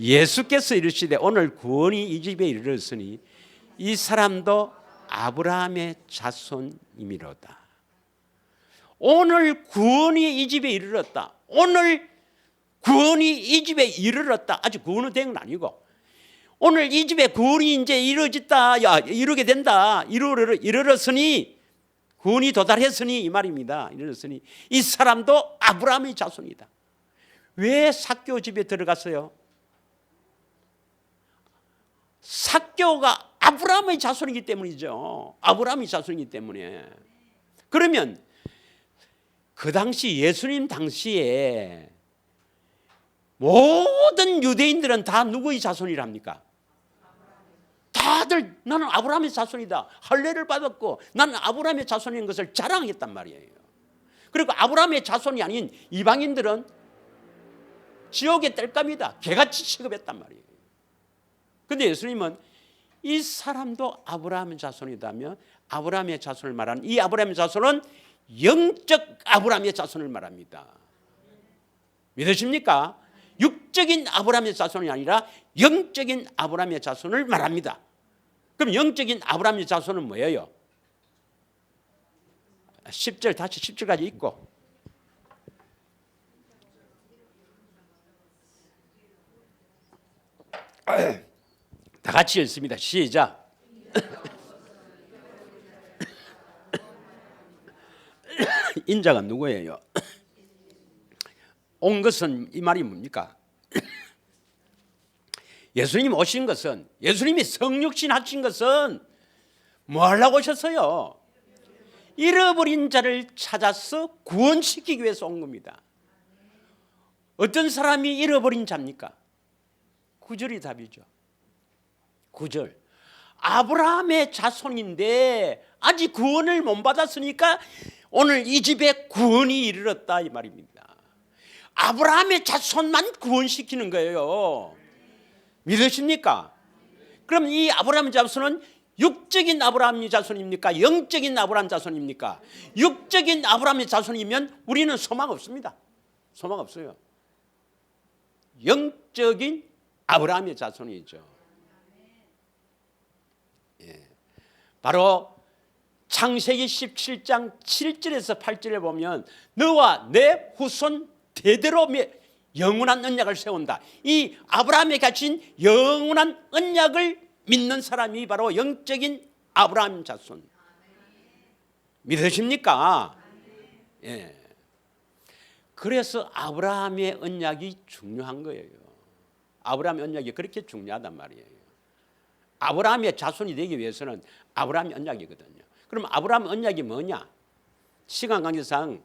예수께서 이르시되 오늘 구원이 이 집에 이르렀으니 이 사람도 아브라함의 자손이미로다. 오늘 구원이 이 집에 이르렀다. 오늘 구원이 이 집에 이르렀다. 아직 구원은 된 건 아니고 오늘 이 집에 구원이 이제 이루어졌다. 야, 이루게 된다. 이르렀으니 구원이 도달했으니 이 말입니다. 이르렀으니 이 사람도 아브라함의 자손이다. 왜 삭개오 집에 들어갔어요? 삭개오가 아브라함의 자손이기 때문이죠. 아브라함의 자손이기 때문에. 그러면 그 당시 예수님 당시에 모든 유대인들은 다 누구의 자손이랍니까? 다들 나는 아브라함의 자손이다. 할례를 받았고 나는 아브라함의 자손인 것을 자랑했단 말이에요. 그리고 아브라함의 자손이 아닌 이방인들은 지옥의 땔감이다. 개같이 취급했단 말이에요. 그런데 예수님은 이 사람도 아브라함의 자손이다며 아브라함의 자손을 말하는 이 아브라함의 자손은 영적 아브라함의 자손을 말합니다. 믿으십니까? 육적인 아브라함의 자손이 아니라 영적인 아브라함의 자손을 말합니다. 그럼 영적인 아브라함의 자손은 뭐예요? 10절 다시 10절까지 읽고 다 같이 읽습니다. 시작. 인자가 누구예요? 온 것은 이 말이 뭡니까? 예수님 오신 것은 예수님이 성육신 하신 것은 뭐 하려고 오셨어요? 잃어버린 자를 찾아서 구원시키기 위해서 온 겁니다. 어떤 사람이 잃어버린 자입니까? 9절이 답이죠. 9절. 아브라함의 자손인데 아직 구원을 못 받았으니까 오늘 이 집에 구원이 이르렀다 이 말입니다. 아브라함의 자손만 구원시키는 거예요. 믿으십니까? 그럼 이 아브라함의 자손은 육적인 아브라함의 자손입니까? 영적인 아브라함 자손입니까? 육적인 아브라함의 자손이면 우리는 소망 없습니다. 소망 없어요. 영적인 아브라함의 자손이죠. 예. 바로 창세기 17장 7절에서 8절에 보면 너와 내 후손 대대로 영원한 언약을 세운다. 이 아브라함이 가진 영원한 언약을 믿는 사람이 바로 영적인 아브라함 자손. 믿으십니까? 예. 그래서 아브라함의 언약이 중요한 거예요. 아브라함의 언약이 그렇게 중요하단 말이에요. 아브라함의 자손이 되기 위해서는 아브라함의 언약이거든요. 그럼 아브라함 언약이 뭐냐? 시간 관계상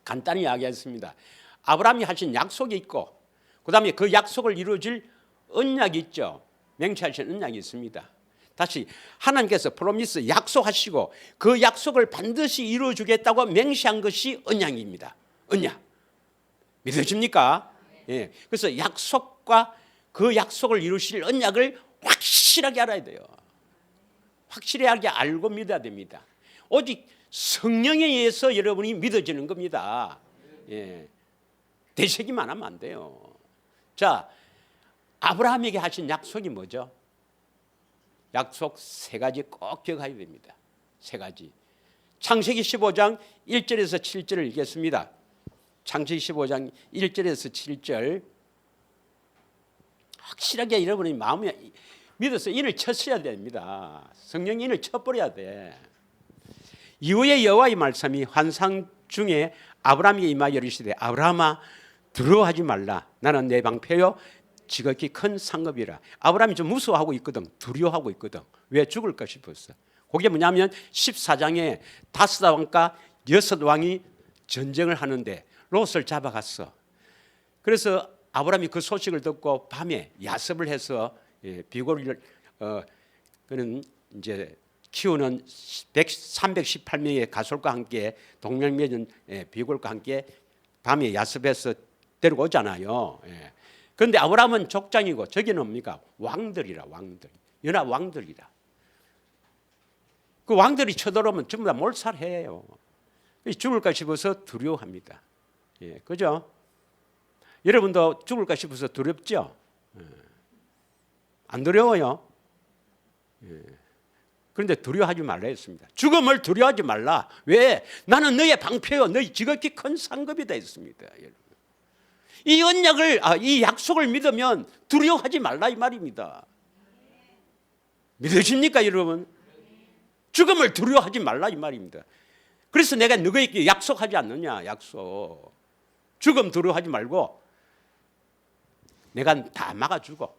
간단히 이야기했습니다. 아브라함이 하신 약속이 있고 그 다음에 그 약속을 이루어질 언약이 있죠. 맹세하신 언약이 있습니다. 다시 하나님께서 프로미스 약속하시고 그 약속을 반드시 이루어주겠다고 맹세한 것이 언약입니다. 언약. 믿으십니까? 예. 그래서 약속과 그 약속을 이루실 언약을 확실하게 알아야 돼요. 확실하게 알고 믿어야 됩니다. 오직 성령에 의해서 여러분이 믿어지는 겁니다. 예. 되새기만 하면 안 돼요. 자, 아브라함에게 하신 약속이 뭐죠? 약속 세 가지 꼭 기억해야 됩니다. 세 가지. 창세기 15장 1절에서 7절을 읽겠습니다. 창세기 15장 1절에서 7절. 확실하게 여러분이 마음에 믿어서 인을 쳤어야 됩니다. 성령이 인을 쳐버려야 돼. 이후에 여호와의 말씀이 환상 중에 아브라함에게 임하여 이르시되 아브라함아 두려워하지 말라. 나는 내 방패요 지극히 큰 상급이라. 아브라함이 좀 무서워하고 있거든. 두려워하고 있거든. 왜 죽을까 싶었어. 그게 뭐냐면 14장에 다스 왕과 6왕이 전쟁을 하는데 롯을 잡아갔어. 그래서 아브라함이 그 소식을 듣고 밤에 야습을 해서 비골을 그는 이제 키우는 318명의 가솔과 함께 동명매전 비골과 함께 밤에 야습해서 데리고 오잖아요. 예. 그런데 아브라함은 족장이고 저기는 뭡니까? 왕들이라, 왕들. 연합 왕들이라. 그 왕들이 쳐들어오면 전부 다 몰살해요. 죽을까 싶어서 두려워합니다. 예, 그죠? 여러분도 죽을까 싶어서 두렵죠? 예. 안 두려워요? 예. 그런데 두려워하지 말라 했습니다. 죽음을 두려워하지 말라. 왜? 나는 너의 방패요, 너희 지극히 큰 상급이다 했습니다. 이 언약을, 이 약속을 믿으면 두려워하지 말라 이 말입니다. 믿으십니까, 여러분? 죽음을 두려워하지 말라 이 말입니다. 그래서 내가 너희에게 약속하지 않느냐, 약속. 죽음 두려워하지 말고 내가 다 막아주고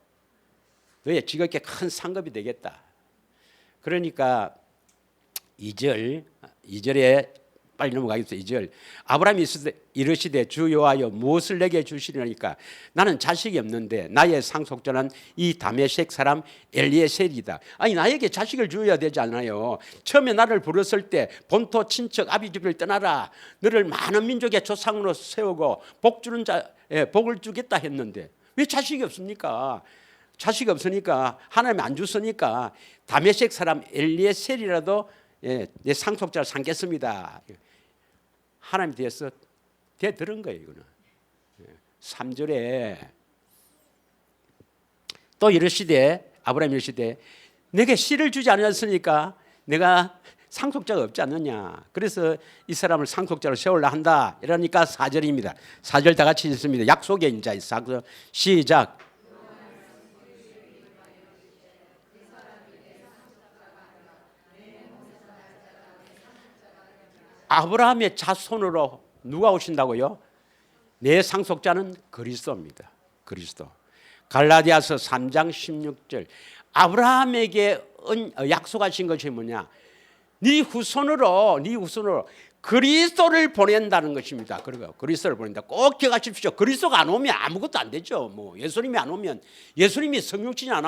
너의 지극히 큰 상급이 되겠다. 그러니까 2절에 빨리 넘어가겠습니다. 2절. 아브라함이 이르시되 주 여호와여 무엇을 내게 주시려니까 나는 자식이 없는데 나의 상속자는 이 다메섹 사람 엘리에셀이다. 아니 나에게 자식을 주어야 되지 않아요. 처음에 나를 부르실 때 본토 친척 아비집을 떠나라. 너를 많은 민족의 조상으로 세우고 복 주는 복을 주겠다 했는데 왜 자식이 없습니까? 자식이 없으니까 하나님이 안 줬으니까 다메섹 사람 엘리에셀이라도 내 상속자를 삼겠습니다. 하나님 뒤에서 대들은 거예요. 이거는 3절에 또 이르시되 아브라함이 이르시되 내게 씨를 주지 않았으니까 내가 상속자가 없지 않느냐. 그래서 이 사람을 상속자로 세우려 한다. 이러니까 4절입니다. 4절 다 같이 읽습니다. 약속의 인자 시작. 아브라함의 자손으로 누가 오신다고요? 내 상속자는 그리스도입니다. 그리스도. 갈라디아서 3장 16절. 아브라함에게 약속하신 것이 뭐냐? 네 후손으로 그리스도를 보낸다는 것입니다. 그리고 그리스도를 보낸다. 꼭 기억하십시오. 그리스도가 안 오면 아무것도 안 되죠. 뭐 예수님이 안 오면, 예수님이 성육신이 안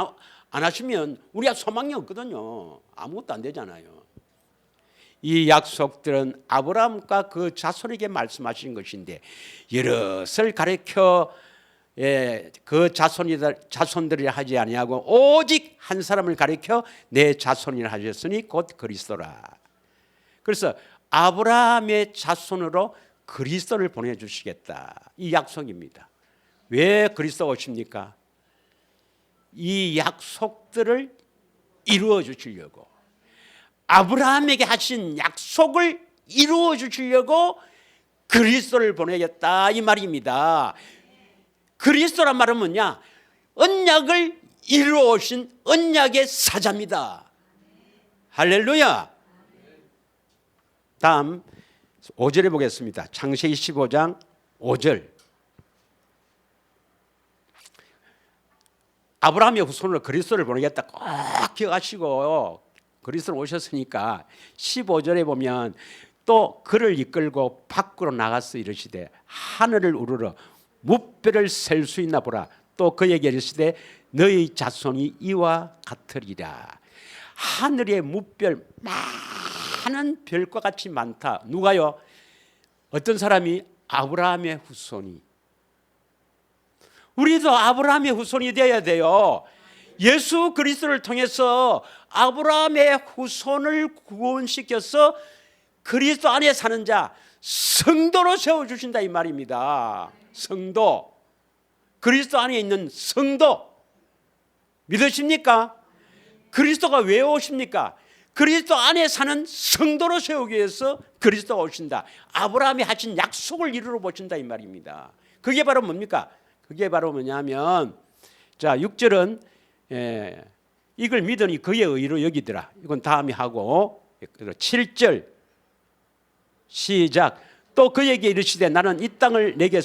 하시면 우리가 소망이 없거든요. 아무것도 안 되잖아요. 이 약속들은 아브라함과 그 자손에게 말씀하신 것인데 여럿을 가르쳐 그 자손들이 하지 아니하고 오직 한 사람을 가르쳐 내 자손이라 하셨으니 곧 그리스도라. 그래서 아브라함의 자손으로 그리스도를 보내주시겠다. 이 약속입니다. 왜 그리스도가 오십니까? 이 약속들을 이루어 주시려고, 아브라함에게 하신 약속을 이루어 주시려고 그리스도를 보내겠다 이 말입니다. 그리스도란 말은 뭐냐? 언약을 이루어 오신 언약의 사자입니다. 할렐루야. 다음 5절에 보겠습니다. 창세기 15장 5절. 아브라함의 후손으로 그리스도를 보내겠다 꼭 기억하시고, 그리스도로 오셨으니까 15절에 보면 또 그를 이끌고 밖으로 나가서 이르시되 하늘을 우러러 무뼈를 셀 수 있나 보라. 또 그에게 이르시되 너희 자손이 이와 같으리라. 하늘의 무별, 많은 별과 같이 많다. 누가요? 어떤 사람이? 아브라함의 후손이. 우리도 아브라함의 후손이 되어야 돼요. 예수 그리스도를 통해서 아브라함의 후손을 구원시켜서 그리스도 안에 사는 자, 성도로 세워주신다 이 말입니다. 성도, 그리스도 안에 있는 성도 믿으십니까? 그리스도가 왜 오십니까? 그리스도 안에 사는 성도로 세우기 위해서 그리스도가 오신다. 아브라함이 하신 약속을 이루어 보신다 이 말입니다. 그게 바로 뭡니까? 그게 바로 뭐냐면, 자 6절은 이걸 믿으니 그의 의로 여기더라. 이건 다음에 하고 7절 시작. 또 그에게 이르시되 나는 이 땅을 내게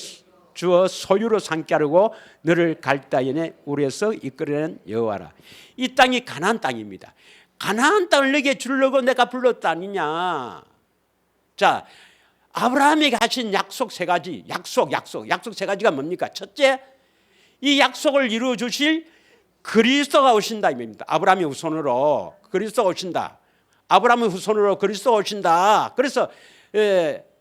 주어 소유로 삼게 하려고 너를 갈대아인의 우리에서 이끌어낸 여호와라. 이 땅이 가나안 땅입니다. 가나안 땅을 내게 주려고 내가 불렀다 아니냐. 자, 아브라함에게 하신 약속 세 가지, 약속 세 가지가 뭡니까? 첫째, 이 약속을 이루어 주실 그리스도가 오신다 입니다. 아브라함의 후손으로 그리스도가 오신다. 아브라함의 후손으로 그리스도가 오신다. 그래서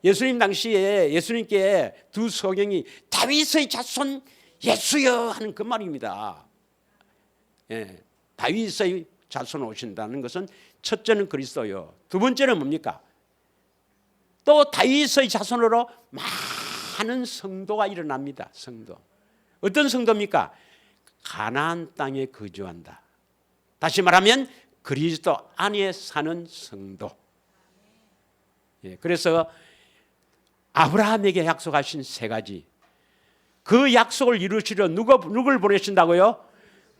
예수님 당시에 예수님께 두 소경이 다윗의 자손 예수여 하는 그 말입니다. 예, 다윗의 자손 오신다는 것은 첫째는 그리스도요. 두 번째는 뭡니까? 또 다윗의 자손으로 많은 성도가 일어납니다. 성도. 어떤 성도입니까? 가나안 땅에 거주한다. 다시 말하면 그리스도 안에 사는 성도. 예, 그래서 아브라함에게 약속하신 세 가지. 그 약속을 이루시려 누굴 보내신다고요?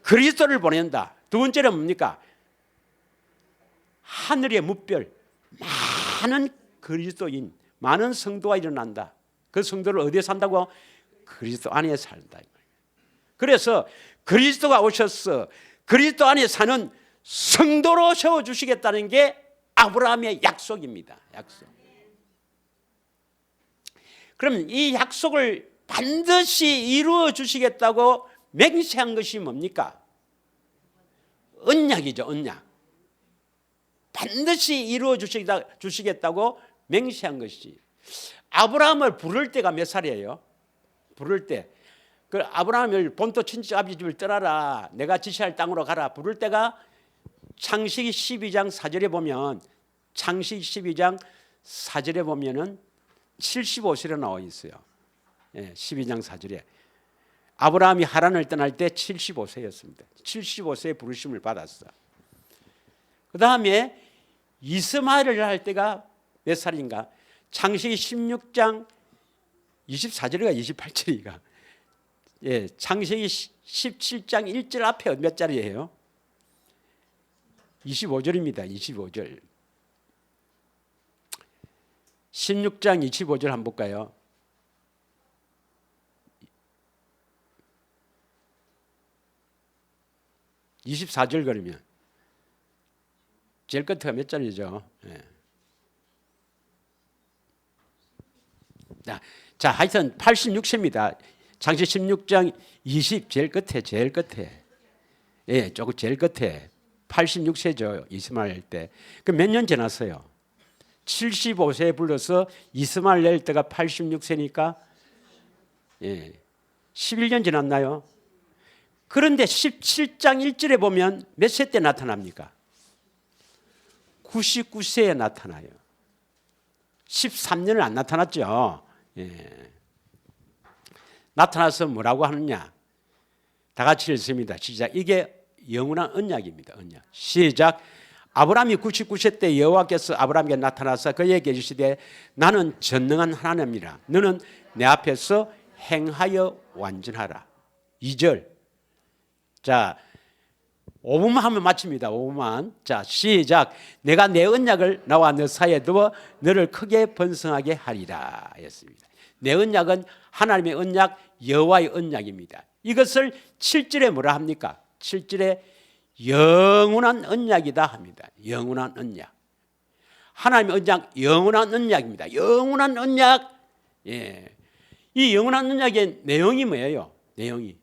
그리스도를 보낸다. 두 번째는 뭡니까? 하늘의 무별, 많은 그리스도인, 많은 성도가 일어난다. 그 성도를 어디에 산다고? 그리스도 안에 산다. 그래서 그리스도가 오셔서 그리스도 안에 사는 성도로 세워주시겠다는 게 아브라함의 약속입니다. 약속. 그럼 이 약속을 반드시 이루어 주시겠다고 맹세한 것이 뭡니까? 언약이죠. 언약. 반드시 이루어 주시겠다고 맹세한 것이. 아브라함을 부를 때가 몇 살이에요? 부를 때. 그 아브라함을 본토 친척 아버지 집을 떠나라. 내가 지시할 땅으로 가라. 부를 때가 창세기 12장 4절에 보면 창세기 12장 4절에 보면은 75세로 나와 있어요. 예, 12장 4절에. 아브라함이 하란을 떠날 때 75세였습니다. 75세에 부르심을 받았어. 그 다음에 이스마엘을 할 때가 몇 살인가? 창세기 16장 24절인가 28절인가? 예, 창세기 17장 1절 앞에 몇 자리예요? 25절입니다. 25절. 16장 25절 한번 볼까요? (24절) 그러면 제일 끝에가 몇 자리죠? 예. 자, 하여튼 86세입니다. 창세기 16장 20 제일 끝에. 예, 조금 제일 끝에 86세죠. 이스마엘 때. 그 몇 년 지났어요? 75세에 불러서 이스마엘 낼 때가 86세니까 예, 11년 지났나요? 그런데 17장 1절에 보면 몇 세 때 나타납니까? 99세에 나타나요. 13년을 안 나타났죠. 예. 나타나서 뭐라고 하느냐? 다 같이 읽습니다. 시작. 이게 영원한 언약입니다. 언약. 시작. 아브라함이 99세 때 여호와께서 아브라함에게 나타나서 그에게 이르시되 나는 전능한 하나님이라. 너는 내 앞에서 행하여 완전하라. 2절. 자, 5분만 하면 마칩니다. 5분만. 자, 시작. 내가 내 언약을 나와 너 사이에 두어 너를 크게 번성하게 하리라 했습니다. 내 언약은 하나님의 언약, 여호와의 언약입니다. 이것을 7절에 뭐라 합니까? 7절에 영원한 언약이다 합니다. 영원한 언약. 하나님의 언약, 영원한 언약입니다. 영원한 언약. 예. 이 영원한 언약의 내용이 뭐예요? 내용이.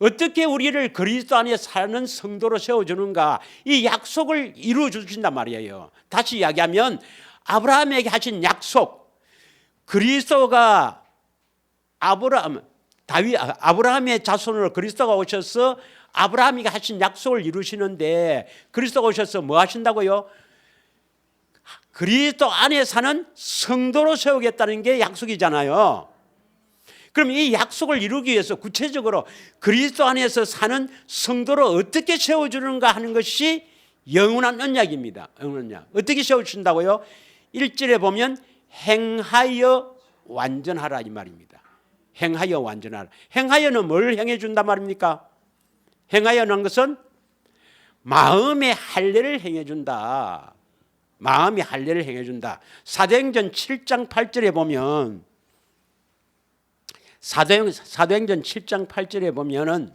어떻게 우리를 그리스도 안에 사는 성도로 세워주는가? 이 약속을 이루어 주신단 말이에요. 다시 이야기하면 아브라함에게 하신 약속, 그리스도가 아브라함의 자손으로 그리스도가 오셔서 아브라함이 하신 약속을 이루시는데 그리스도가 오셔서 뭐 하신다고요? 그리스도 안에 사는 성도로 세우겠다는 게 약속이잖아요. 그럼 이 약속을 이루기 위해서 구체적으로 그리스도 안에서 사는 성도로 어떻게 세워주는가 하는 것이 영원한 언약입니다. 영원한 언약. 어떻게 세워주신다고요? 1절에 보면 행하여 완전하라 이 말입니다. 행하여 완전하라. 행하여는 뭘 행해 준단 말입니까? 행하여는 것은 마음의 할례를 행해 준다. 마음의 할례를 행해 준다. 사도행전 7장 8절에 보면 사도행전 7장 8절에 보면은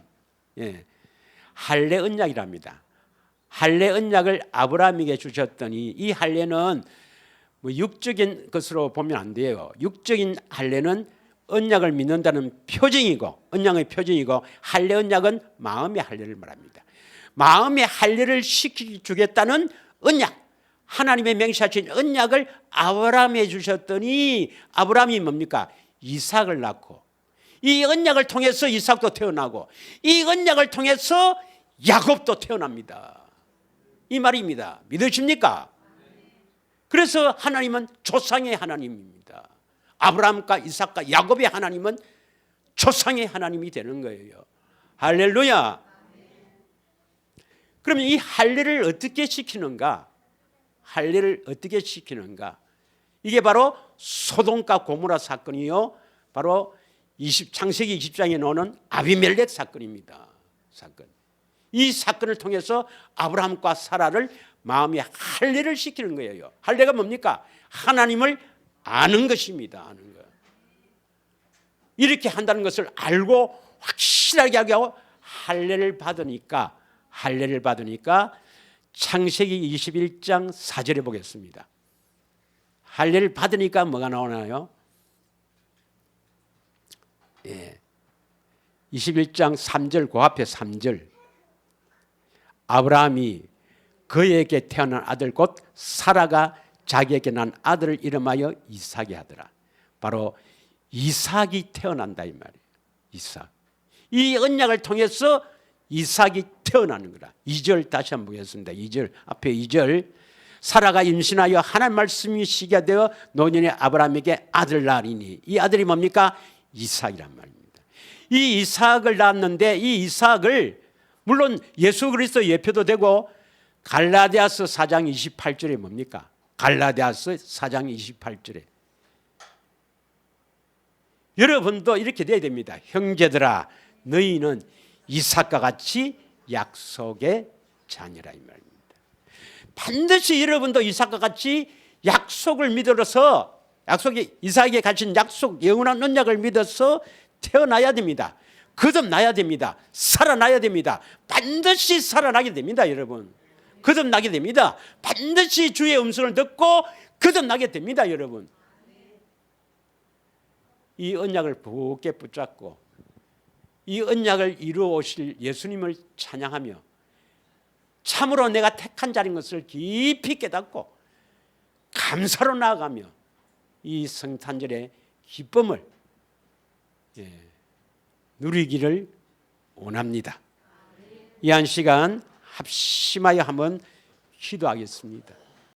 할례 언약이랍니다. 할례 언약을 아브라함에게 주셨더니 이 할례는 뭐 육적인 것으로 보면 안 돼요. 육적인 할례는 언약을 믿는다는 표징이고 언약의 표징이고 할례 언약은 마음의 할례를 말합니다. 마음의 할례를 시켜주겠다는 언약. 하나님의 맹세하신 언약을 아브라함에 주셨더니 아브라함이 뭡니까? 이삭을 낳고, 이 언약을 통해서 이삭도 태어나고, 이 언약을 통해서 야곱도 태어납니다. 이 말입니다. 믿으십니까? 그래서 하나님은 조상의 하나님입니다. 아브라함과 이삭과 야곱의 하나님은 조상의 하나님이 되는 거예요. 할렐루야. 그러면 이 할례를 어떻게 시키는가? 할례를 어떻게 시키는가? 이게 바로 소돔과 고모라 사건이요, 바로 창세기 20장에 나오는 아비멜렉 사건입니다. 사건. 이 사건을 통해서 아브라함과 사라를 마음의 할례를 시키는 거예요. 할례가 뭡니까? 하나님을 아는 것입니다. 아는 것. 이렇게 한다는 것을 알고 확실하게 하고 할례를 받으니까 창세기 21장 4절에 보겠습니다. 할례를 받으니까 뭐가 나오나요? 21장 3절, 그 앞에 3절. 아브라함이 그에게 태어난 아들 곧 사라가 자기에게 난 아들을 이름하여 이삭이 하더라. 바로 이삭이 태어난다 이 말이에요. 이삭. 이 언약을 통해서 이삭이 태어나는 거라. 2절 다시 한번 보겠습니다. 2절 앞에 2절. 사라가 임신하여 하나님 말씀이 시기가 되어 노년의 아브라함에게 아들 낳으리니, 이 아들이 뭡니까? 이삭이란 말입니다. 이 이삭을 낳았는데, 이 이삭을 물론 예수 그리스도 예표도 되고, 갈라디아서 4장 28절에 뭡니까? 갈라디아서 4장 28절에 여러분도 이렇게 돼야 됩니다. 형제들아, 너희는 이삭과 같이 약속의 자녀라 이 말입니다. 반드시 여러분도 이삭과 같이 약속을 믿어서, 이삭에게 가진 약속, 영원한 언약을 믿어서 태어나야 됩니다. 거듭나야 됩니다. 살아나야 됩니다. 반드시 살아나게 됩니다. 여러분, 거듭나게 됩니다. 반드시 주의 음성을 듣고 거듭나게 됩니다. 여러분, 이 언약을 굳게 붙잡고 이 언약을 이루어 오실 예수님을 찬양하며 참으로 내가 택한 자인 것을 깊이 깨닫고 감사로 나아가며 이 성탄절의 기쁨을 누리기를 원합니다. 이 한 시간 합심하여 한번 기도하겠습니다.